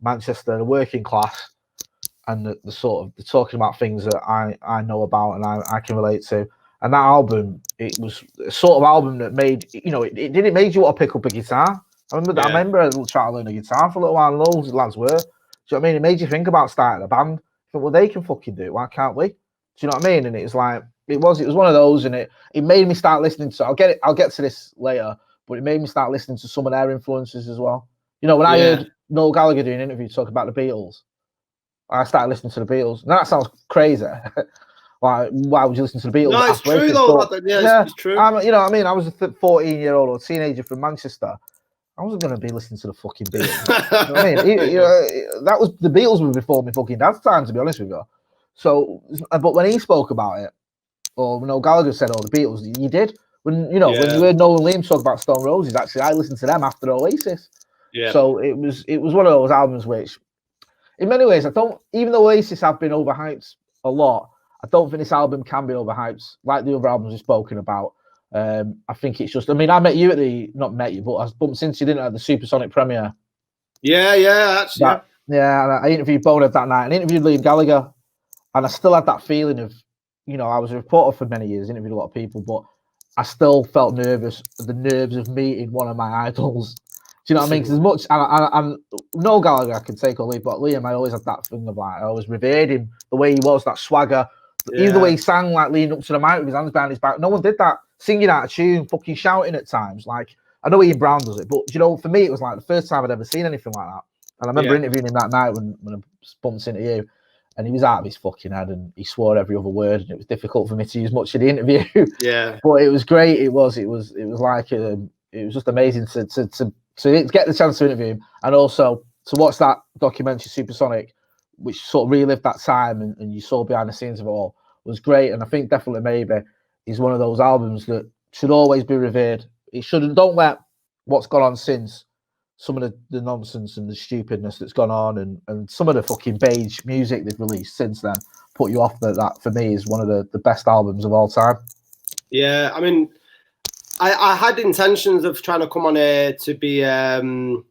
Speaker 1: Manchester, the working class, and the sort of they're talking about things that I know about and I can relate to. And that album, it was a sort of album that made, you know, it made you want to pick up a guitar. I remember trying to learn a guitar for a little while, and loads of lads were. Do you know what I mean? It made you think about starting a band. Well, they can fucking do it. Why can't we? Do you know what I mean? And it's like it was one of those, and it made me start listening to. I'll get to this later, but it made me start listening to some of their influences as well. You know, when I heard Noel Gallagher doing an interview talk about the Beatles, I started listening to the Beatles. Now that sounds crazy. Like, why would you listen to the Beatles?
Speaker 2: No, it's true though. It's true.
Speaker 1: You know what I mean? I was a 14-year-old or teenager from Manchester. I wasn't going to be listening to the fucking Beatles. You know what I mean? That was the Beatles were before me fucking dad's time, to be honest with you. So, but when he spoke about it, or when Noel Gallagher said, "Oh, the Beatles," you did. When you heard Noel and Liam talk about Stone Roses, actually, I listened to them after Oasis. Yeah. So it was one of those albums which, in many ways, even though Oasis have been overhyped a lot, I don't think this album can be overhyped like the other albums we've spoken about. I think it's just, I mean, I met you at not met you, but I bumped into you, didn't I, at the Supersonic premiere?
Speaker 2: Actually.
Speaker 1: And I interviewed Bonehead that night, and I interviewed Liam Gallagher, and I still had that feeling of, you know, I was a reporter for many years, interviewed a lot of people, but I still felt nervous, the nerves of meeting one of my idols. Do you know what I mean? Because as much, and Noel Gallagher I can take or leave, but Liam, I always had that thing of like, I always revered him, the way he was, that swagger, even the way he sang, like leaning up to the mic with his hands behind his back. No one did that. Singing out of tune, fucking shouting at times. Like, I know Ian Brown does it, but you know, for me, it was like the first time I'd ever seen anything like that. And I remember interviewing him that night when I bumped into you, and he was out of his fucking head, and he swore every other word, and it was difficult for me to use much of the interview. But it was great. It was like it was just amazing to get the chance to interview him, and also to watch that documentary Supersonic, which sort of relived that time, and you saw behind the scenes of it all, was great. And I think Definitely Maybe is one of those albums that should always be revered. It shouldn't. Don't let what's gone on since, some of the nonsense and the stupidness that's gone on, and some of the fucking beige music they've released since then, put you off that for me is one of the best albums of all time. Yeah,
Speaker 2: I mean, I had intentions of trying to come on here to be to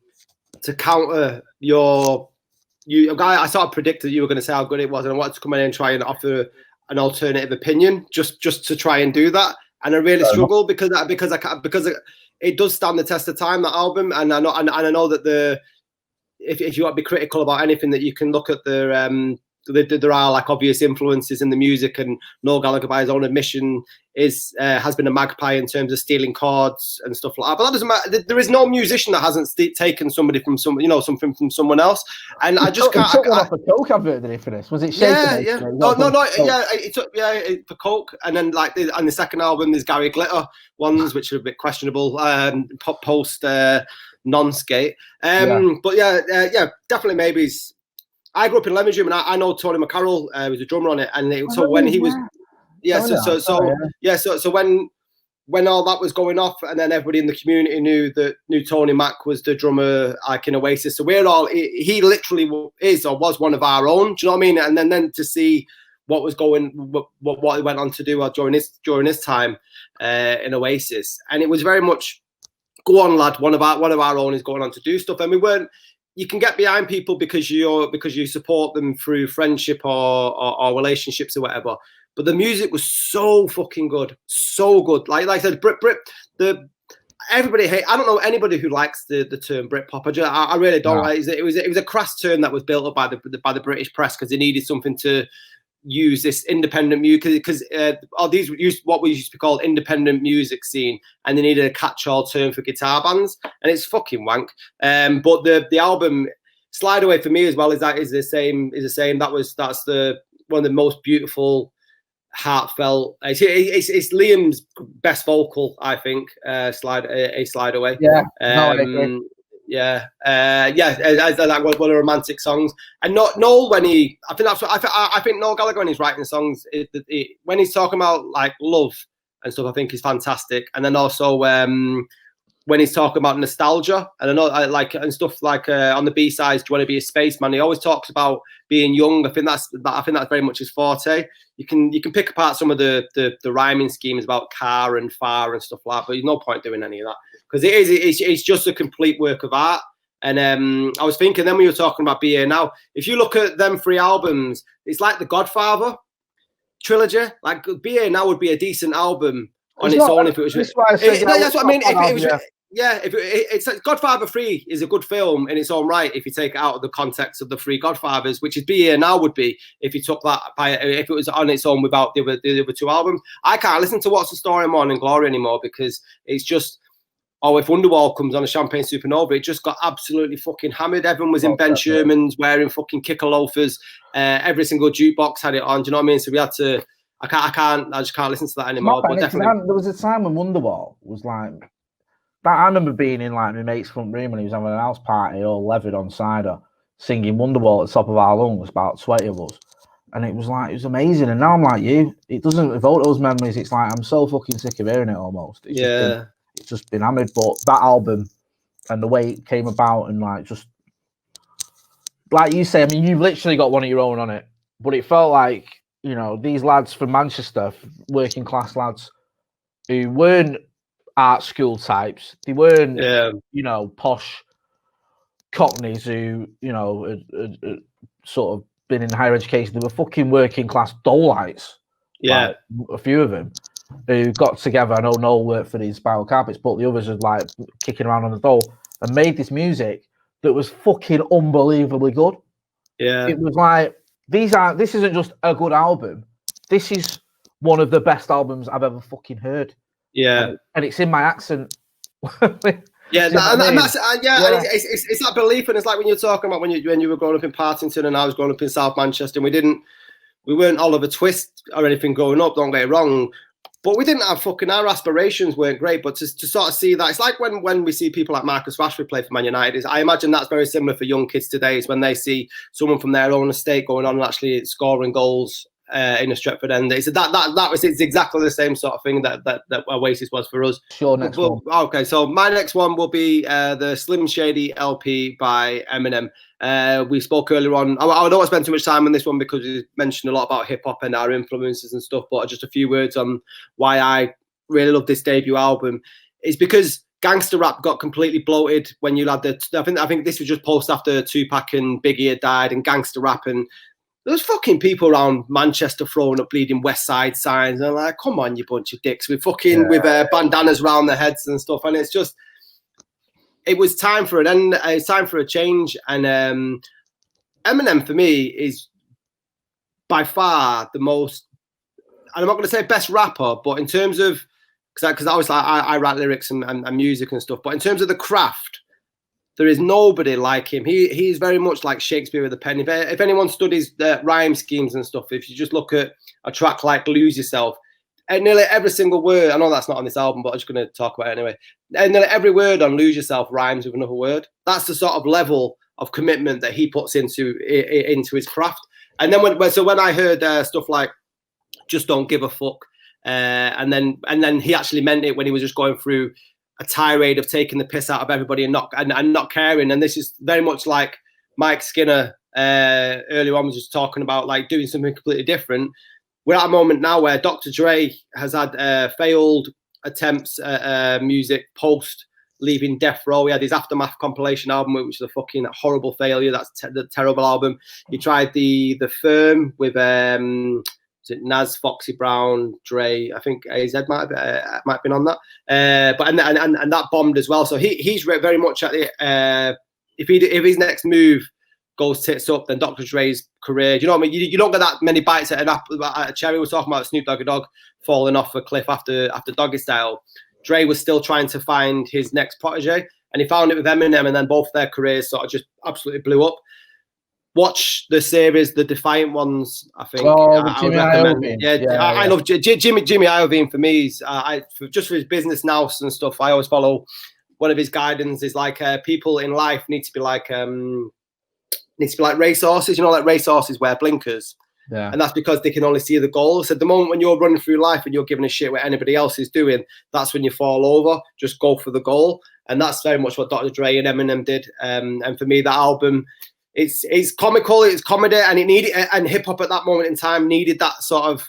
Speaker 2: counter I sort of predicted you were going to say how good it was, and I wanted to come in and try and offer an alternative opinion, just to try and do that. And I really struggle because it does stand the test of time, that album. And I know that if you want to be critical about anything, that you can look at there are like obvious influences in the music, and Noel Gallagher, by his own admission, has been a magpie in terms of stealing chords and stuff like that. But that doesn't matter. There is no musician that hasn't taken something from someone else. And I just can't.
Speaker 1: He took one off a Coke advert, did he, for this? Was it Shady?
Speaker 2: For Coke. And then like on the second album, there's Gary Glitter ones, which are a bit questionable. Post non-skate. But Definitely Maybe's. I grew up in Leamington, and I know Tony McCarroll was a drummer on it, and so when he was, so when all that was going off, and then everybody in the community knew Tony Mac was the drummer, like in Oasis. So we're all, he literally is or was one of our own. Do you know what I mean? And then to see what was what he went on to do during his time in Oasis, and it was very much, go on, lad. One of our own is going on to do stuff, and we weren't. You can get behind people because you support them through friendship or relationships or whatever. But the music was so fucking good, so good. Like I said, everybody hate. I don't know anybody who likes the term Britpop. I really don't. Like it was a crass term that was built up by the British press because they needed something to use this independent music because these used what we used to call independent music scene, and they needed a catch-all term for guitar bands, and it's fucking wank. But the album Slide Away for me as well is the same. That's one of the most beautiful, heartfelt. It's Liam's best vocal, I think. Slide Away.
Speaker 1: Yeah.
Speaker 2: As like one of the romantic songs. And Noel, when I think Noel Gallagher when he's writing songs, when he's talking about like love and stuff, I think is fantastic. And then also when he's talking about nostalgia, and I know and stuff like on the B-sides, Do You Want to Be a Spaceman? He always talks about being young. I think that's very much his forte. You can pick apart some of the rhyming schemes about car and far and stuff like that, but there's no point doing any of that because it's just a complete work of art. And I was thinking then when you were talking about BA Now, if you look at them 3 albums, it's like the Godfather trilogy. Like BA Now would be a decent album on its own if it was. That's what I mean. If it was. Yeah, it's like Godfather 3 is a good film in its own right if you take it out of the context of the 3 Godfathers, which is BA Now would be if you took that if it was on its own without the other 2 albums. I can't listen to What's the Story Morning Glory anymore because it's just, if Wonderwall comes on a Champagne Supernova, it just got absolutely fucking hammered. Everyone was in Ben Sherman's wearing fucking kicker loafers. Every single jukebox had it on. Do you know what I mean? So we had to. I just can't listen to that anymore. But definitely,
Speaker 1: there was a time when Wonderwall was like. I remember being in like my mate's front room when he was having an house party, all levered on cider, singing Wonderwall at the top of our lungs, about 20 of us. And it was amazing. And now I'm like you, it doesn't evoke those memories. It's like, I'm so fucking sick of hearing it almost. It's just been hammered. But that album and the way it came about and like, just like you say, I mean, you've literally got one of your own on it, but it felt like, you know, these lads from Manchester, working class lads who weren't art school types. They weren't, you know, posh cockneys who, you know, had sort of been in higher education. They were fucking working class dolites.
Speaker 2: Yeah.
Speaker 1: Like, a few of them who got together. I know Noel worked for these Spiral Carpets, but the others were like kicking around on the dole and made this music that was fucking unbelievably good.
Speaker 2: Yeah.
Speaker 1: It was like, this isn't just a good album. This is one of the best albums I've ever fucking heard.
Speaker 2: Yeah,
Speaker 1: and it's in my accent.
Speaker 2: It's that belief, and it's like when you're talking about when you were growing up in Partington and I was growing up in South Manchester, and we weren't Oliver Twist or anything growing up. Don't get it wrong, but we didn't have our aspirations weren't great. But to sort of see that, it's like when we see people like Marcus Rashford play for Man United. I imagine that's very similar for young kids today. Is when they see someone from their own estate going on and actually scoring goals. In a Stretford end, it's exactly the same sort of thing that Oasis was for us.
Speaker 1: Sure, next one.
Speaker 2: Okay, so my next one will be the Slim Shady LP by Eminem. We spoke earlier on. I don't want to spend too much time on this one because we mentioned a lot about hip hop and our influences and stuff. But just a few words on why I really love this debut album. It's because gangster rap got completely bloated when you had I think this was just post after Tupac and Biggie had died, and gangster rap and. There's fucking people around Manchester throwing up bleeding West Side signs. And they're like, come on, you bunch of dicks. With bandanas around their heads and stuff. And it's just, it was time for it. And it's time for a change. And Eminem, for me, is by far the most, and I'm not going to say best rapper, but in terms of, because I was like, I write lyrics and music and stuff. But in terms of the craft, there is nobody like him. He's very much like Shakespeare with a pen. If anyone studies rhyme schemes and stuff, if you just look at a track like Lose Yourself, and nearly every single word, I know that's not on this album, but I'm just going to talk about it anyway. And nearly every word on Lose Yourself rhymes with another word. That's the sort of level of commitment that he puts into his craft. And then when I heard stuff like "Just Don't Give a Fuck," and then he actually meant it when he was just going through a tirade of taking the piss out of everybody and not caring. And this is very much like Mike Skinner earlier on was just talking about, like, doing something completely different. We're at a moment now where Dr. Dre has had failed attempts at music post leaving Death Row. He had his Aftermath compilation album, which is a fucking horrible failure. That's the terrible album. He tried the Firm with is it Nas, Foxy Brown, Dre? I think AZ might have been on that. But that bombed as well. So he's very much at the if his next move goes tits up, then Dr. Dre's career, you know what I mean? You don't get that many bites at a cherry. We're talking about Snoop Dogg falling off a cliff after Doggystyle. Dre was still trying to find his next protege, and he found it with Eminem, and then both their careers sort of just absolutely blew up. Watch the series, the Defiant Ones. I think. I would recommend. I love Jimmy Iovine. For me, just for his business now and stuff. I always follow one of his guidance is like people in life need to be like racehorses. You know, like racehorses wear blinkers. Yeah. And that's because they can only see the goal. So the moment when you're running through life and you're giving a shit what anybody else is doing, that's when you fall over. Just go for the goal. And that's very much what Dr. Dre and Eminem did. And for me, that album, it's comical, it's comedy, and it needed, and hip hop at that moment in time needed that sort of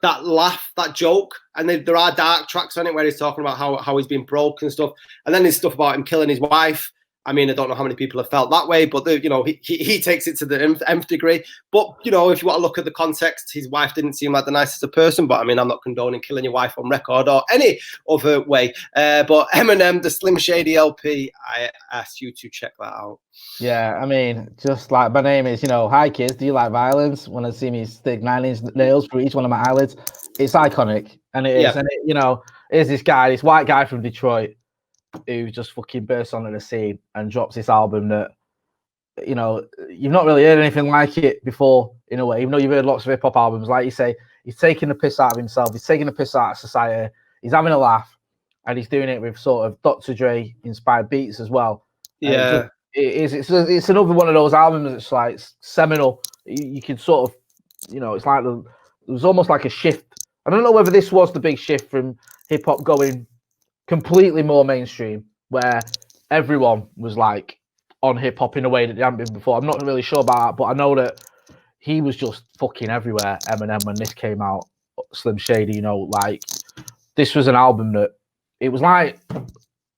Speaker 2: that laugh, that joke. And there are dark tracks on it where he's talking about how he's been broke and stuff. And then there's stuff about him killing his wife. I mean, I don't know how many people have felt that way, but he takes it to the nth degree. But if you want to look at the context, his wife didn't seem like the nicest person. But I mean, I'm not condoning killing your wife on record or any other way. But Eminem, the Slim Shady LP, I asked you to check that out.
Speaker 1: Yeah, I mean, just like my name is, hi kids, do you like violence? When I see me stick 9-inch nails through each one of my eyelids, it's iconic, and it is. Yeah. And here's this guy, this white guy from Detroit, who just fucking bursts onto the scene and drops this album that, you've not really heard anything like it before, in a way, even though you've heard lots of hip-hop albums. Like you say, he's taking the piss out of himself, he's taking the piss out of society, he's having a laugh, and he's doing it with sort of Dr. Dre inspired beats as well.
Speaker 2: Yeah.
Speaker 1: It's another one of those albums that's like seminal. You can sort of, it's like it was almost like a shift. I don't know whether this was the big shift from hip-hop going completely more mainstream, where everyone was like on hip hop in a way that they hadn't been before. I'm not really sure about that, but I know that he was just fucking everywhere, Eminem, when this came out. Slim Shady, like this was an album that it was like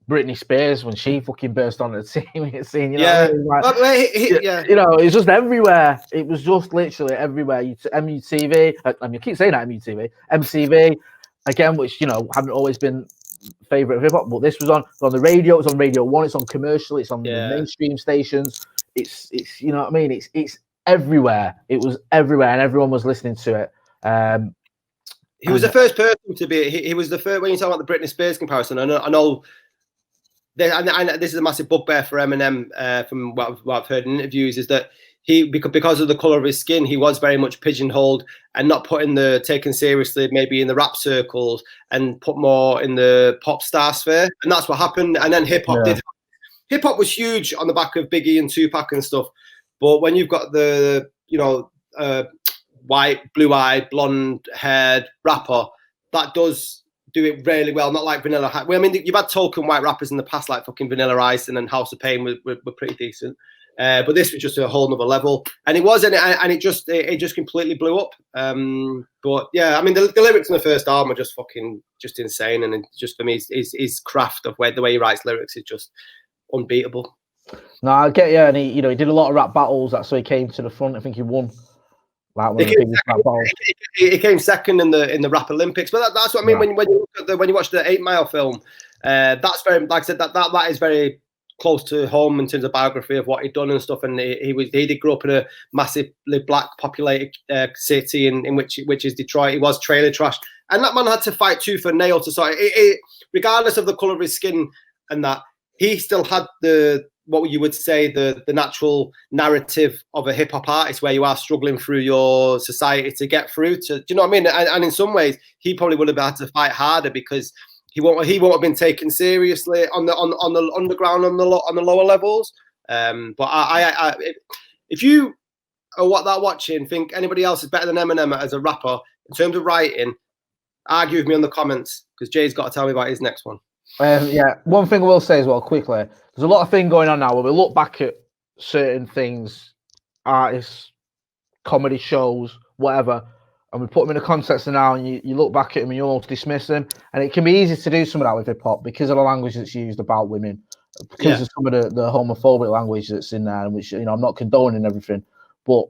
Speaker 1: Britney Spears when she fucking burst on the scene. It was just everywhere. It was just literally everywhere. MTV, I keep saying that MTV again, which haven't always been favorite of hip hop, but this was on the radio. It's on Radio 1. It's on commercial. It's on the mainstream stations. It's it's everywhere. It was everywhere, and everyone was listening to it.
Speaker 2: He was the first person to be. He was the first. When you talk about the Britney Spears comparison, I know. And this is a massive bugbear for Eminem. From what I've heard in interviews, is that he, because of the color of his skin, he was very much pigeonholed and not taken seriously, maybe in the rap circles, and put more in the pop star sphere. And that's what happened. And then hip hop hip hop was huge on the back of Biggie and Tupac and stuff. But when you've got the, white, blue-eyed, blonde-haired rapper, that does do it really well. Not like Vanilla Ice. Well, I mean, you've had token white rappers in the past, like fucking Vanilla Ice and then House of Pain were pretty decent. But this was just a whole nother level, and it just completely blew up. But yeah, I mean, the lyrics in the first album are just insane, and just for me, his craft of the way he writes lyrics is just unbeatable.
Speaker 1: No, I get you, and he did a lot of rap battles. That's so he came to the front. I think he won.
Speaker 2: He came second in the Rap Olympics, but that's what I mean. Right. When you watch the 8 Mile film, that's very, like I said, that is very close to home in terms of biography of what he'd done and stuff. And he did grow up in a massively black populated city in which is Detroit. He was trailer trash, and that man had to fight tooth and nail to sort it, regardless of the color of his skin, and that he still had what you would say the natural narrative of a hip hop artist, where you are struggling through your society to get through to. Do you know what I mean? And in some ways, he probably would have had to fight harder because he won't have been taken seriously on the underground, on the lower levels. But if you are watching, think anybody else is better than Eminem as a rapper in terms of writing, argue with me on the comments, because Jay's got to tell me about his next one.
Speaker 1: Yeah, one thing I will say as well quickly, there's a lot of thing going on now where we look back at certain things, artists, comedy shows, whatever, and we put them in a context now, and you look back at them and you almost dismiss them, and it can be easy to do some of that with hip-hop because of the language that's used about women, because of some of the homophobic language that's in there, which, you know, I'm not condoning everything, but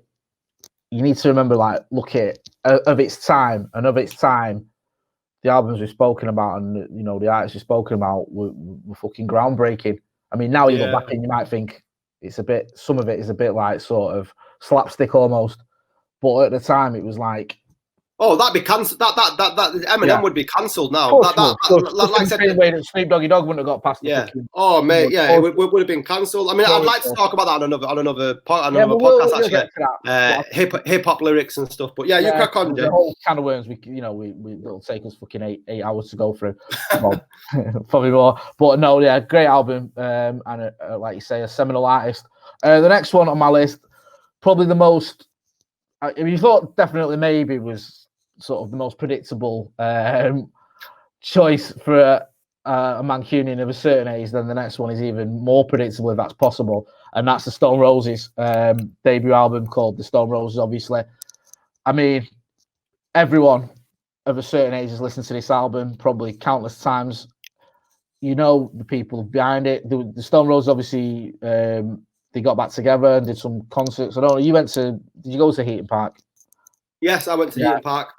Speaker 1: you need to remember, like, look at of its time, the albums we've spoken about and, you know, the artists we've spoken about were fucking groundbreaking. I mean, now you look back and you might think some of it is a bit like sort of slapstick almost, but at the time it was like,
Speaker 2: oh, that'd be cancelled. That Eminem would be cancelled now.
Speaker 1: Like I said, the way that Snoop Doggy Dogg wouldn't have got past.
Speaker 2: Oh mate, it would have been cancelled. I mean, I'd like to talk about that on another podcast actually. Hip hop lyrics and stuff. But you crack on, Jay.
Speaker 1: The whole can of worms. It'll take us fucking eight hours to go through. Well, probably more. But no, great album. And like you say, a seminal artist. The next one on my list, probably the most. If you thought Definitely Maybe was sort of the most predictable choice for a Mancunian of a certain age, then the next one is even more predictable, if that's possible, and that's the Stone Roses debut album called The Stone Roses, obviously. I mean, everyone of a certain age has listened to this album probably countless times. You know the people behind it. The Stone Roses, obviously, they got back together and did some concerts. I don't know, did you go to Heaton Park?
Speaker 2: Yes, I went to Heaton Park.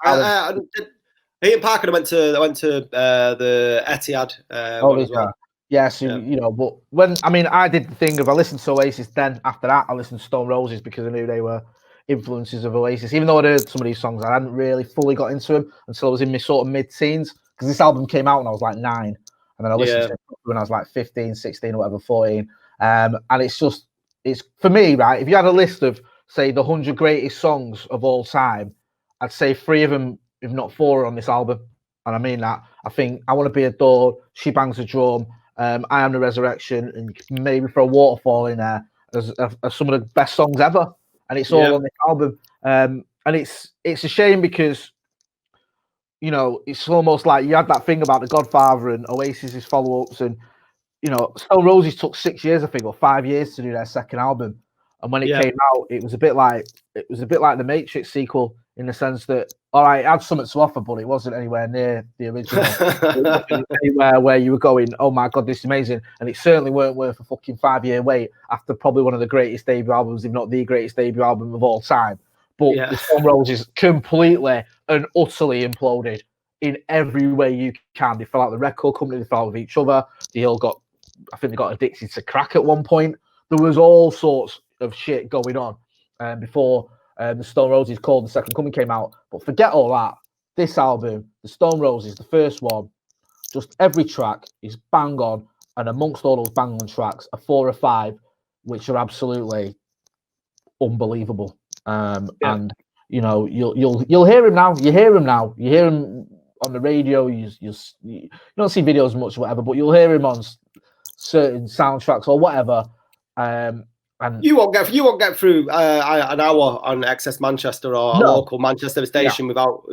Speaker 2: Heaton Park, and I went to the Etihad one as well.
Speaker 1: Yeah, so you know, but when I did the thing of I listened to Oasis, then after that I listened to Stone Roses because I knew they were influences of Oasis. Even though I'd heard some of these songs, I hadn't really fully got into them until I was in my sort of mid-teens, because this album came out when I was like 9, and then I listened to it when I was like 15, 16, or whatever, 14. And it's for me, right? If you had a list of, say, the 100 greatest songs of all time, I'd say 3 of them, if not 4, are on this album. And I mean that. I think I Want to Be Adored, She Bangs a Drum, I Am the Resurrection, and maybe throw Waterfall in there as some of the best songs ever. And it's all on this album. And it's a shame because, you know, it's almost like you had that thing about The Godfather and Oasis's follow-ups, and, you know, Stone Roses took 6 years, I think, or 5 years to do their second album. And when it came out, it was a bit like the Matrix sequel, in the sense that, all right, it had something to offer, but it wasn't anywhere near the original. It wasn't anywhere where you were going, oh my God, this is amazing. And it certainly weren't worth a fucking 5-year wait after probably one of the greatest debut albums, if not the greatest debut album of all time. But the Stone Roses completely and utterly imploded in every way you can. They fell out the record company, they fell out with each other. I think they got addicted to crack at one point. There was all sorts of shit going on before the Stone Roses called The Second Coming came out. But forget all that. This album, the Stone Roses, the first one, just every track is bang on, and amongst all those bang on tracks are 4 or 5 which are absolutely unbelievable. And you know, you'll hear him now. You hear him now. You hear him on the radio. You don't see videos much or whatever, but you'll hear him on certain soundtracks or whatever. And
Speaker 2: you won't get through an hour on Access Manchester or a local Manchester station without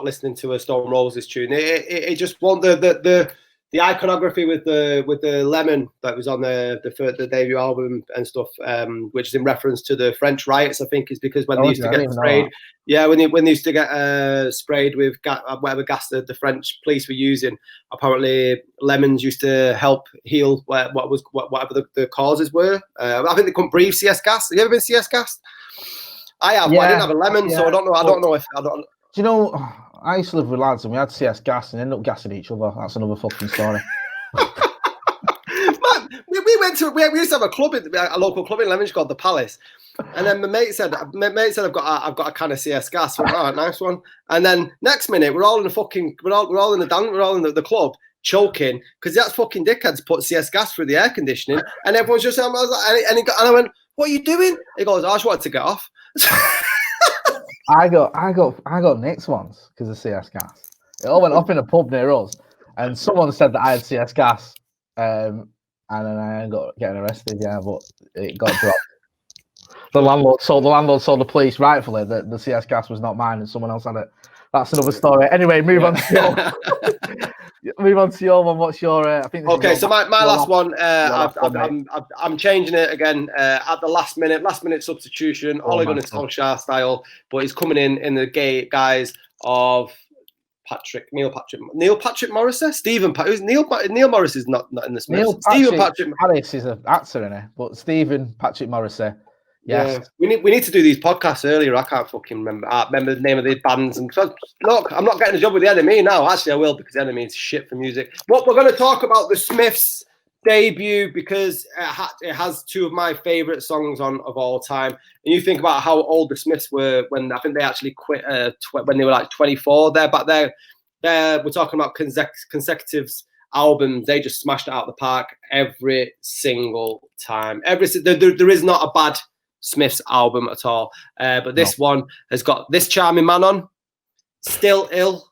Speaker 2: listening to a Stone Roses tune. It just won't. The iconography with the lemon that was on the debut album and stuff, which is in reference to the French riots, I think, is because when they used to get sprayed. Yeah, when they used to get sprayed with whatever gas the French police were using, apparently lemons used to help heal whatever the causes were. I think they couldn't breathe CS gas. Have you ever been CS gassed? I have. But I didn't have a lemon, so I don't know. Do
Speaker 1: you know? I used to live with lads and we had CS gas and ended up gassing each other. That's another fucking story.
Speaker 2: Man, we used to have a local club in Leamington called the Palace, and then my mate said I've got a can of CS gas. All right, nice one. And then next minute we're all in the the club choking because that fucking dickheads put CS gas through the air conditioning, and everyone's just and I went, "What are you doing?" He goes, "I just wanted to get off."
Speaker 1: I got nicked once because of CS gas. It all went off in a pub near us, and someone said that I had CS gas, and and then I got getting arrested. Yeah, but it got dropped. The landlord told the police, rightfully, that the CS gas was not mine and someone else had it. That's another story. Anyway, move on to your one. What's your? I think. This
Speaker 2: Okay,
Speaker 1: is
Speaker 2: so my last one. I'm changing it again at the last minute substitution, Ole Gunnar Solskjaer style, but he's coming in the guise of Neil Patrick Morrissey, Neil Morris is not in the Smiths.
Speaker 1: Stephen Patrick Harris is an actor in it, but Stephen Patrick Morrissey. Yes.
Speaker 2: Yeah. We need to do these podcasts earlier. I can't fucking remember. I remember the name of the bands. And look, I'm not getting a job with the Enemy now. Actually, I will, because the Enemy is shit for music. But we're going to talk about the Smiths debut, because it has two of my favourite songs of all time. And you think about how old the Smiths were when I think they actually quit when they were like 24. Back there, we're talking about consecutive albums. They just smashed it out of the park every single time. There is not a bad Smiths album at all, but this one has got This Charming Man on, Still Ill,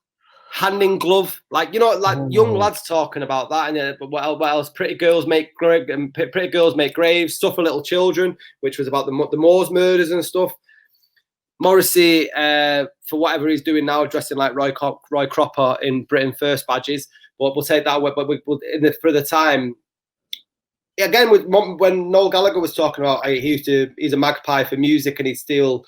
Speaker 2: Hand in Glove, young lads talking about that. And but what else? Pretty Girls Make Graves, Stuff for Little Children, which was about the Moors murders and stuff. Morrissey, for whatever he's doing now, dressing like Roy Cropper in Britain First badges, but we'll take that. But for the time. Again, when Noel Gallagher was talking about he's a magpie for music and he'd steal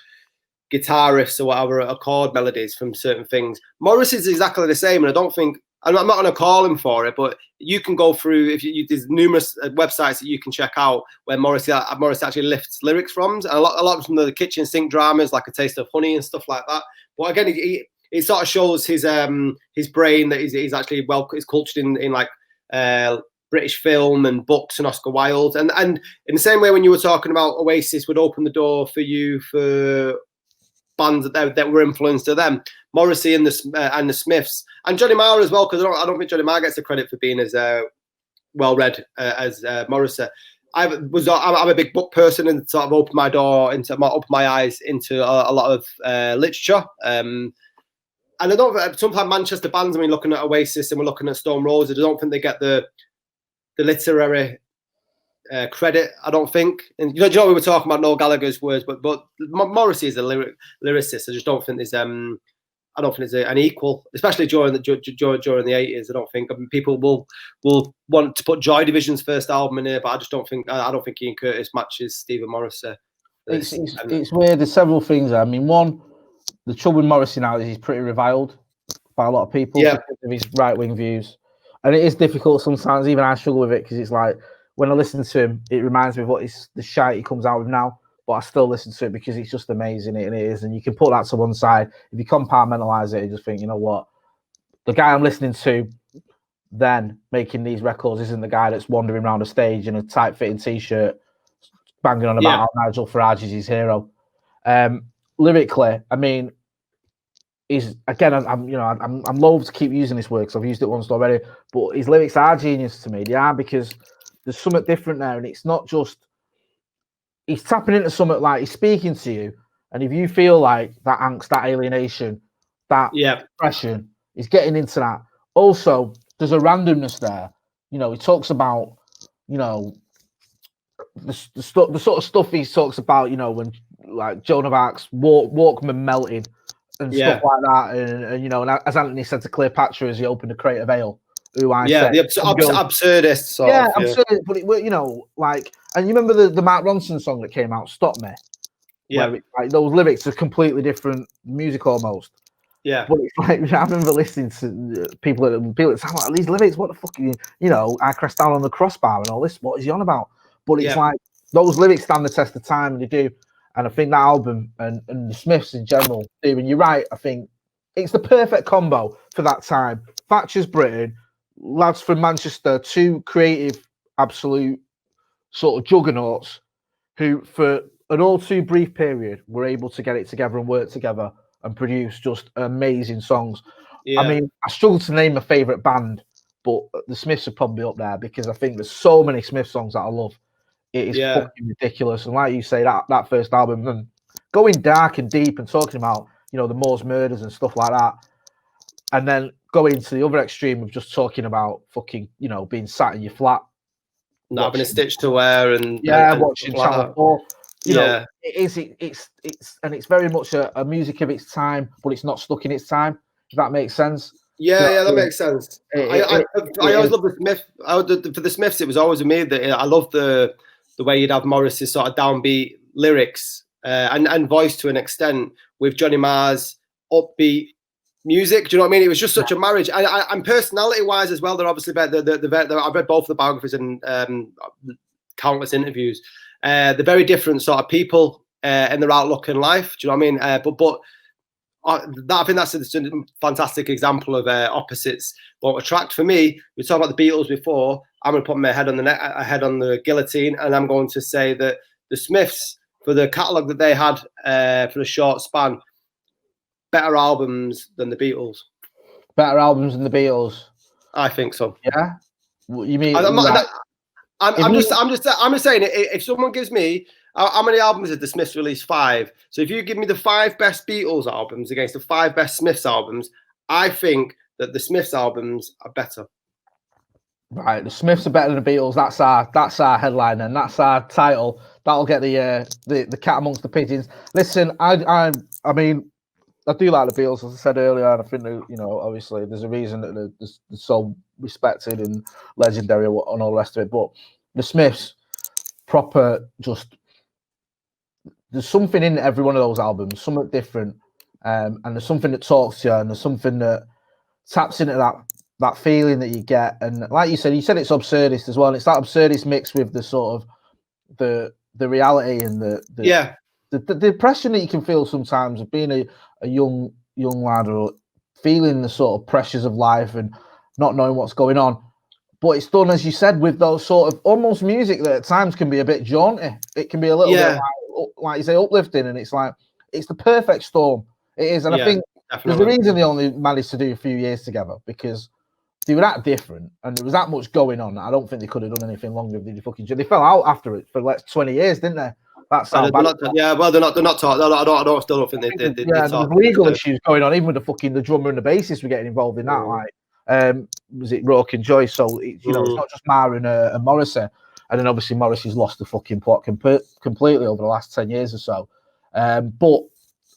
Speaker 2: guitar riffs or whatever, or chord melodies from certain things. Morris is exactly the same, and I'm not going to call him for it, but you can go through there's numerous websites that you can check out where Morris actually lifts lyrics from, and a lot from the kitchen sink dramas like A Taste of Honey and stuff like that. But again, it sort of shows his brain that he's actually he's cultured in like British film and books and Oscar Wilde, and in the same way when you were talking about Oasis would open the door for you for bands that were influenced to them, Morrissey and the Smiths and Johnny Marr as well, because I don't think Johnny Marr gets the credit for being as well read as Morrissey. I'm a big book person and sort of opened my eyes into a lot of literature. And I don't. Sometimes Manchester bands, when we're looking at Oasis and we're looking at Stone Roses, I don't think they get the literary credit, I don't think. And you know we were talking about Noel Gallagher's words, but Morrissey is a lyricist. I just don't think there's I don't think there's an equal, especially during the 80s. I don't think people will want to put Joy Division's first album in here, but I just don't think Ian Curtis matches Stephen Morrissey.
Speaker 1: It's weird. There's several things. I mean, one, the trouble with Morrissey now is he's pretty reviled by a lot of people because of his right-wing views. And it is difficult sometimes. Even I struggle with it because it's like when I listen to him, it reminds me of the shite he comes out with now. But I still listen to it because it's just amazing, and it is. And you can put that to one side. If you compartmentalize it and just think, you know what, the guy I'm listening to then making these records isn't the guy that's wandering around a stage in a tight-fitting t-shirt, banging on about how Nigel Farage is his hero. Lyrically, I mean, I'm loath to keep using this word because I've used it once already, but his lyrics are genius to me. They are, because there's something different there, and it's not just he's tapping into something, like he's speaking to you, and if you feel like that angst, that alienation, that depression, he's getting into that. Also, there's a randomness there. You know, he talks about, you know, the sort of stuff he talks about, you know, when like Joan of Arc's Walkman melted and stuff like that, and you know, and as Anthony said to Cleopatra as he opened a crate of ale, who I said,
Speaker 2: the absurdist sort of,
Speaker 1: absurd, but it, you know, like, and you remember the Mark Ronson song that came out, Stop Me, where like those lyrics are completely different music almost. Yeah, but it's like I remember listening to people that sound like these lyrics. What the fuck? You know, I crashed down on the crossbar and all this. What is he on about? But it's like those lyrics stand the test of time, and they do. And I think that album and the Smiths in general do. And you're right. I think it's the perfect combo for that time. Thatcher's Britain, lads from Manchester, two creative, absolute sort of juggernauts who, for an all too brief period, were able to get it together and work together and produce just amazing songs. I mean, I struggle to name a favourite band, but the Smiths are probably up there because I think there's so many Smiths songs that I love. It is fucking ridiculous. And like you say, that first album, and going dark and deep and talking about, you know, the Moors murders and stuff like that, and then going to the other extreme of just talking about fucking, you know, being sat in your flat
Speaker 2: not having a stitch to wear, and
Speaker 1: watching
Speaker 2: like
Speaker 1: Channel 4. You know,
Speaker 3: it's very much a music of its time, but it's not stuck in its time. If that makes sense.
Speaker 2: That makes sense. I always love the Smiths. For the Smiths, it was always with me that I love the way you'd have Morris's sort of downbeat lyrics and voice to an extent with Johnny Marr's upbeat music. Do you know what I mean? It was just such a marriage, and personality-wise as well. They're obviously better. I've read both the biographies and countless interviews. They're very different sort of people in their outlook in life. Do you know what I mean? But I think that's a fantastic example of opposites won't attract. For me, we talked about the Beatles before. I'm going to put my head on the guillotine, and I'm going to say that the Smiths, for the catalogue that they had for a short span, better albums than the Beatles.
Speaker 1: Better albums than the Beatles.
Speaker 2: I think so.
Speaker 1: Yeah. You mean?
Speaker 2: I'm just saying, if someone gives me how many albums did the Smiths release? 5. So if you give me the 5 best Beatles albums against the 5 best Smiths albums, I think that the Smiths albums are better.
Speaker 1: Right, the Smiths are better than the Beatles. That's our headline, and that's our title. That'll get the cat amongst the pigeons. Listen, I mean, I do like the Beatles, as I said earlier, and I think that, you know, obviously there's a reason that they're so respected and legendary and all the rest of it. But the Smiths, proper, just there's something in every one of those albums, something different, and there's something that talks to you, and there's something that taps into that feeling that you get. And like you said it's absurdist as well. And it's that absurdist mixed with the sort of the reality and the depression that you can feel sometimes of being a young lad, or feeling the sort of pressures of life and not knowing what's going on. But it's done, as you said, with those sort of almost music that at times can be a bit jaunty. It can be a little bit like you say, uplifting, and it's like it's the perfect storm. It is, and I think there's a reason they only managed to do a few years together, because they were that different and there was that much going on. I don't think they could have done anything longer if they fell out after it for like 20 years, didn't they? That's how bad.
Speaker 2: They're not talking. I still don't think they
Speaker 1: there's legal issues going on, even with the drummer and the bassist were getting involved in that. Like, was it Rourke and Joyce? So it's not just Marr and Morrissey. And then obviously Morrissey's lost the fucking plot completely over the last 10 years or so. But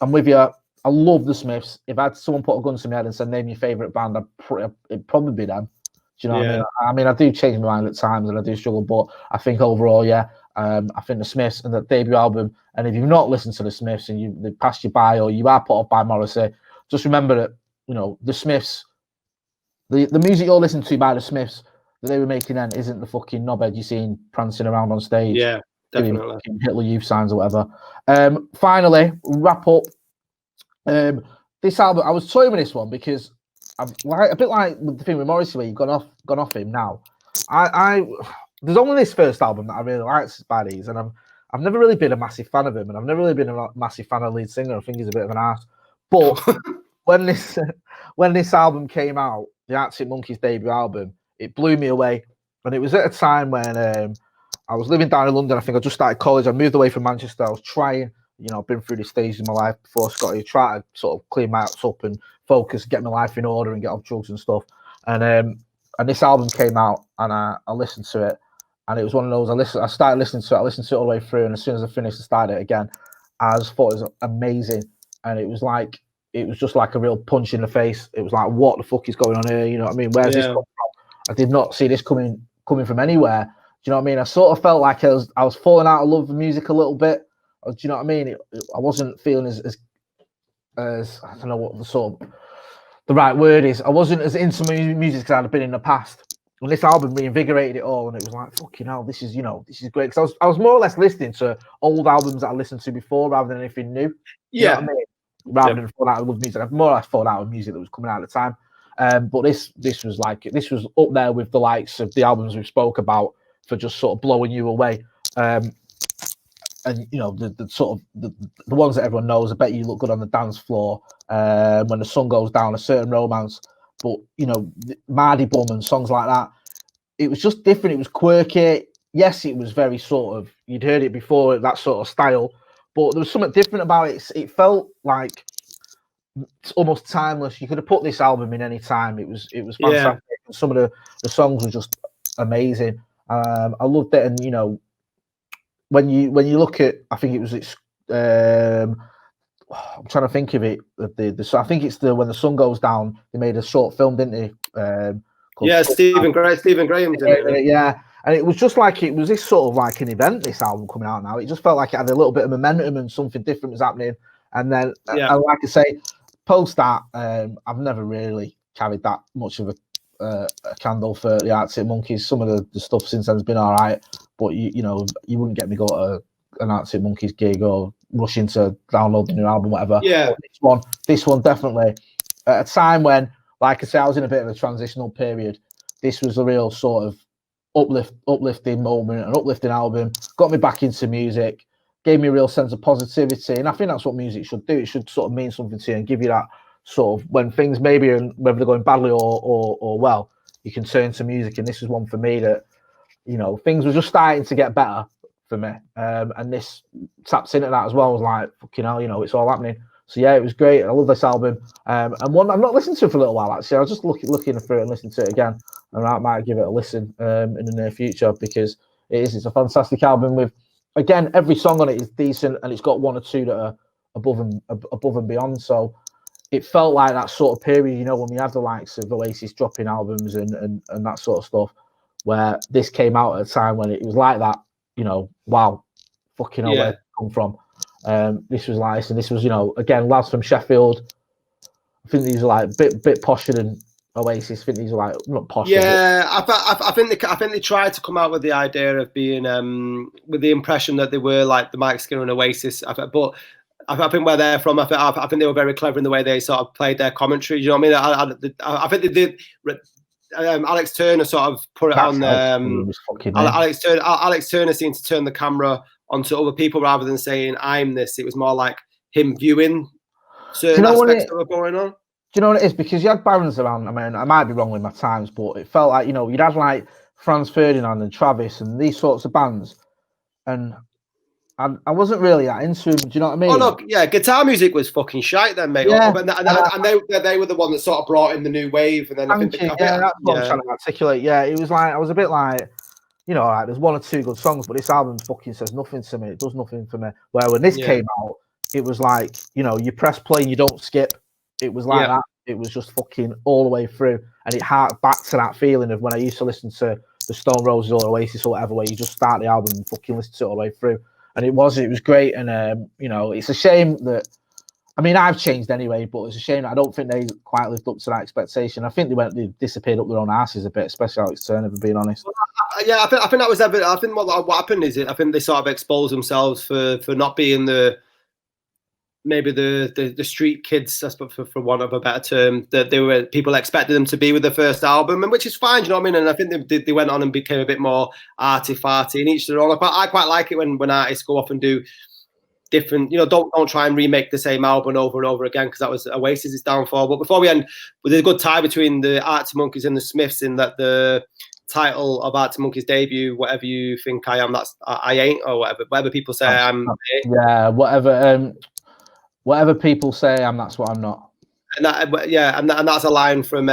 Speaker 1: I'm with you. I love the Smiths. If I had someone put a gun to my head and said, name your favourite band, it'd probably be them. Do you know what I mean? I mean, I do change my mind at times and I do struggle, but I think overall, I think the Smiths and the debut album, and if you've not listened to the Smiths and they passed you by, or you are put off by Morrissey, just remember that, you know, the Smiths, the music you're listening to by the Smiths that they were making then isn't the fucking knobhead you're seeing prancing around on stage.
Speaker 2: Yeah, definitely.
Speaker 1: Hitler Youth signs or whatever. Finally, wrap up. This album, I was toying with this one because I'm a bit like the thing with Morrissey, where you've gone off him now. There's only this first album that I really liked by these, and I've never really been a massive fan of him, and I've never really been a massive fan of the lead singer. I think he's a bit of an ass. But when this album came out, the Arctic Monkeys debut album, it blew me away, and it was at a time when I was living down in London. I think I just started college. I moved away from Manchester. I was trying. You know, I've been through the stages in my life before Scotty, try to sort of clean my house up and focus, get my life in order and get off drugs and stuff. And this album came out and I listened to it, and it was one of those, I started listening to it, I listened to it all the way through, and as soon as I finished, I started it again. I just thought it was amazing, and it was just like a real punch in the face. It was like, what the fuck is going on here? You know what I mean? Where's this come from? I did not see this coming from anywhere. Do you know what I mean? I sort of felt like I was falling out of love with music a little bit. Do you know what I mean? I wasn't feeling as I don't know what the right word is. I wasn't as into music as I'd been in the past. When this album reinvigorated it all, and it was like, fucking hell, this is great. Because I was more or less listening to old albums that I listened to before rather than anything new. You know what I mean? Rather than falling out of love music. I've more or less fallen out of music that was coming out at the time. But this was up there with the likes of the albums we've spoke about for just sort of blowing you away. And you know, the sort of the ones that everyone knows, I Bet You Look Good on the Dance Floor, When the Sun Goes Down, A Certain Romance. But you know, Mardy Bum and songs like that, it was just different. It was quirky. Yes, it was very sort of, you'd heard it before, that sort of style, but there was something different about it. It felt like it's almost timeless. You could have put this album in any time. It was fantastic. Some of the songs were just amazing.
Speaker 3: I loved it, and you know, when you look at, I think it's I'm trying to think of it. I think it's when the sun goes down. They made a short film, didn't they?
Speaker 2: Yeah, Stephen Graham did it.
Speaker 3: Yeah, and it was just like it was this sort of like an event. This album coming out now, it just felt like it had a little bit of momentum and something different was happening. And then, like I say, post that, I've never really carried that much of a candle for the Arctic Monkeys. Some of the stuff since then has been all right, but you know, you wouldn't get me go to an Arctic Monkeys gig or rushing to download the new album, whatever.
Speaker 2: Yeah,
Speaker 3: this one definitely. At a time when, like I say, I was in a bit of a transitional period. This was a real sort of uplifting moment, an uplifting album. Got me back into music, gave me a real sense of positivity, and I think that's what music should do. It should sort of mean something to you and give you that sort of, when things maybe, whether they're going badly or well, you can turn to music. And this was one for me that, you know, things were just starting to get better for me, and this taps into that as well. I was like, fucking hell, you know, it's all happening. So yeah, it was great. I love this album, and one I've not listened to for a little while actually. I was just looking through it and listening to it again, and I might give it a listen in the near future, because it's a fantastic album with, again, every song on it is decent, and it's got one or two that are above and beyond. So it felt like that sort of period, you know, when we had the likes of Oasis dropping albums and that sort of stuff, where this came out at a time when it was like that, you know, wow, fucking hell, where it come from. This was nice, and this was, you know, again, lads from Sheffield. I think these are like a bit posher than Oasis. I think these are like not posh.
Speaker 2: Yeah, I think they tried to come out with the idea of being with the impression that they were like the Mike Skinner and Oasis. But I think where they're from, I think they were very clever in the way they sort of played their commentary. You know what I mean? I think they did. Alex Turner sort of put it on. Alex Turner seemed to turn the camera onto other people rather than saying "I'm this." It was more like him viewing certain aspects that were going on.
Speaker 3: Do you know what it is? Because you had Barons around. I mean, I might be wrong with my times, but it felt like, you know, you'd had like Franz Ferdinand and Travis and these sorts of bands, and I wasn't really that into them. Do you know what I mean?
Speaker 2: Oh no, yeah, guitar music was fucking shite then, mate.
Speaker 3: Yeah.
Speaker 2: And they were the one that sort of brought in the new wave. And then I think
Speaker 3: that's what I'm trying to articulate. Yeah, it was like I was a bit like, you know, like there's one or two good songs, but this album fucking says nothing to me. It does nothing for me. Where when this came out, it was like, you know, you press play and you don't skip. It was like that. It was just fucking all the way through, and it harked back to that feeling of when I used to listen to the Stone Roses or Oasis or whatever, where you just start the album and fucking listen to it all the way through. And it was great. And you know, it's a shame that, I mean, I've changed anyway, but it's a shame that I don't think they quite lived up to that expectation. I think they disappeared up their own asses a bit, especially Alex Turner, for being honest.
Speaker 2: Yeah, I think that was ever. I think what happened is I think they sort of exposed themselves for not being the street kids, for want of a better term, that people expected them to be with the first album, and which is fine, you know what I mean? And I think they went on and became a bit more arty-farty, and each their own. I quite like it when artists go off and do different, you know, don't try and remake the same album over and over again, because that was Oasis' downfall. But before we end, there's a good tie between the Arctic Monkeys and the Smiths, in that the title of Arctic Monkeys' debut, "Whatever You Think I Am, That's I Ain't," or whatever people say I am.
Speaker 3: Yeah, whatever people say I am, that's what I'm not.
Speaker 2: And that's a line from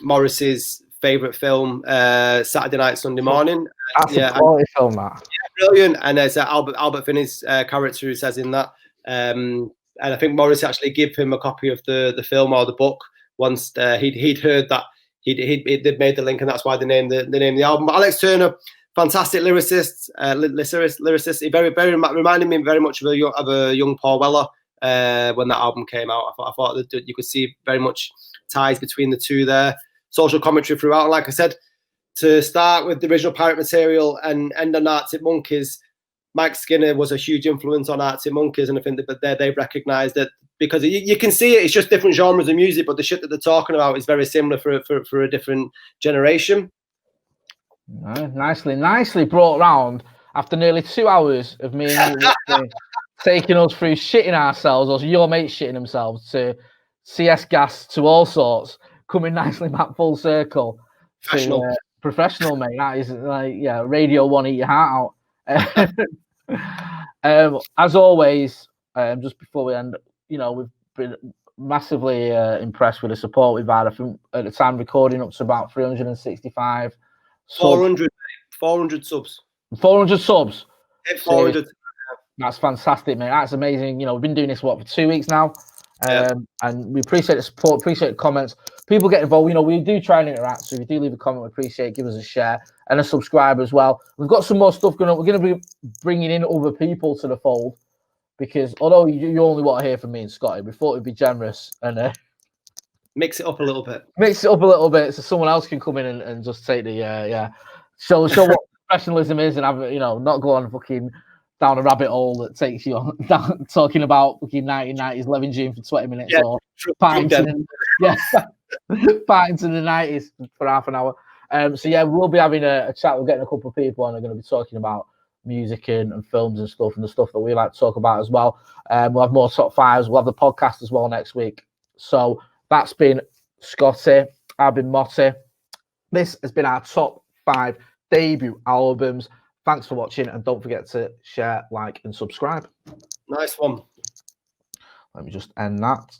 Speaker 2: Morris's favourite film, Saturday Night, Sunday Morning.
Speaker 3: That's a quality film, that.
Speaker 2: Yeah, brilliant. And there's Albert Finney's character who says in that. And I think Morris actually gave him a copy of the film or the book once he'd heard that they'd made the link, and that's why they named the album. But Alex Turner, fantastic lyricist. He very reminded me very much of a young Paul Weller. When that album came out, I thought that you could see very much ties between the two there. Social commentary throughout. And like I said, to start with the original Pirate Material and end on Arctic Monkeys, Mike Skinner was a huge influence on Arctic Monkeys, and I think that they've recognised it, because you can see it. It's just different genres of music, but the shit that they're talking about is very similar for a different generation.
Speaker 3: Nicely brought round after nearly 2 hours of me and you taking us through shitting ourselves, or your mates shitting themselves, to CS gas, to all sorts, coming nicely back full circle. Professional, mate. That is like, yeah, Radio 1, eat your heart out. As always, just before we end, you know, we've been massively impressed with the support we've had. I think at the time recording up to about 365.
Speaker 2: 400. 400 subs.
Speaker 3: 400 subs.
Speaker 2: 400.
Speaker 3: That's fantastic, mate. That's amazing. You know, we've been doing this, what, for 2 weeks now? And we appreciate the support, appreciate the comments. People get involved. You know, we do try and interact. So if you do leave a comment, we appreciate it. Give us a share and a subscribe as well. We've got some more stuff going on. We're going to be bringing in other people to the fold because although you only want to hear from me and Scotty, we thought it'd be generous and
Speaker 2: mix it up a little bit.
Speaker 3: Mix it up a little bit so someone else can come in and just take the show what professionalism is and have, you know, not go on fucking down a rabbit hole that takes you on down, talking about fucking 1990s Levin June for 20 minutes or fighting to the 90s for half an hour. So yeah, we'll be having a chat. We're getting a couple of people and we're going to be talking about music and films and stuff and the stuff that we like to talk about as well. We'll have more top fives. We'll have the podcast as well next week. So that's been Scotty. I've been Motty. This has been our top 5 debut albums. Thanks for watching and don't forget to share, like and subscribe.
Speaker 2: Nice one.
Speaker 3: Let me just end that.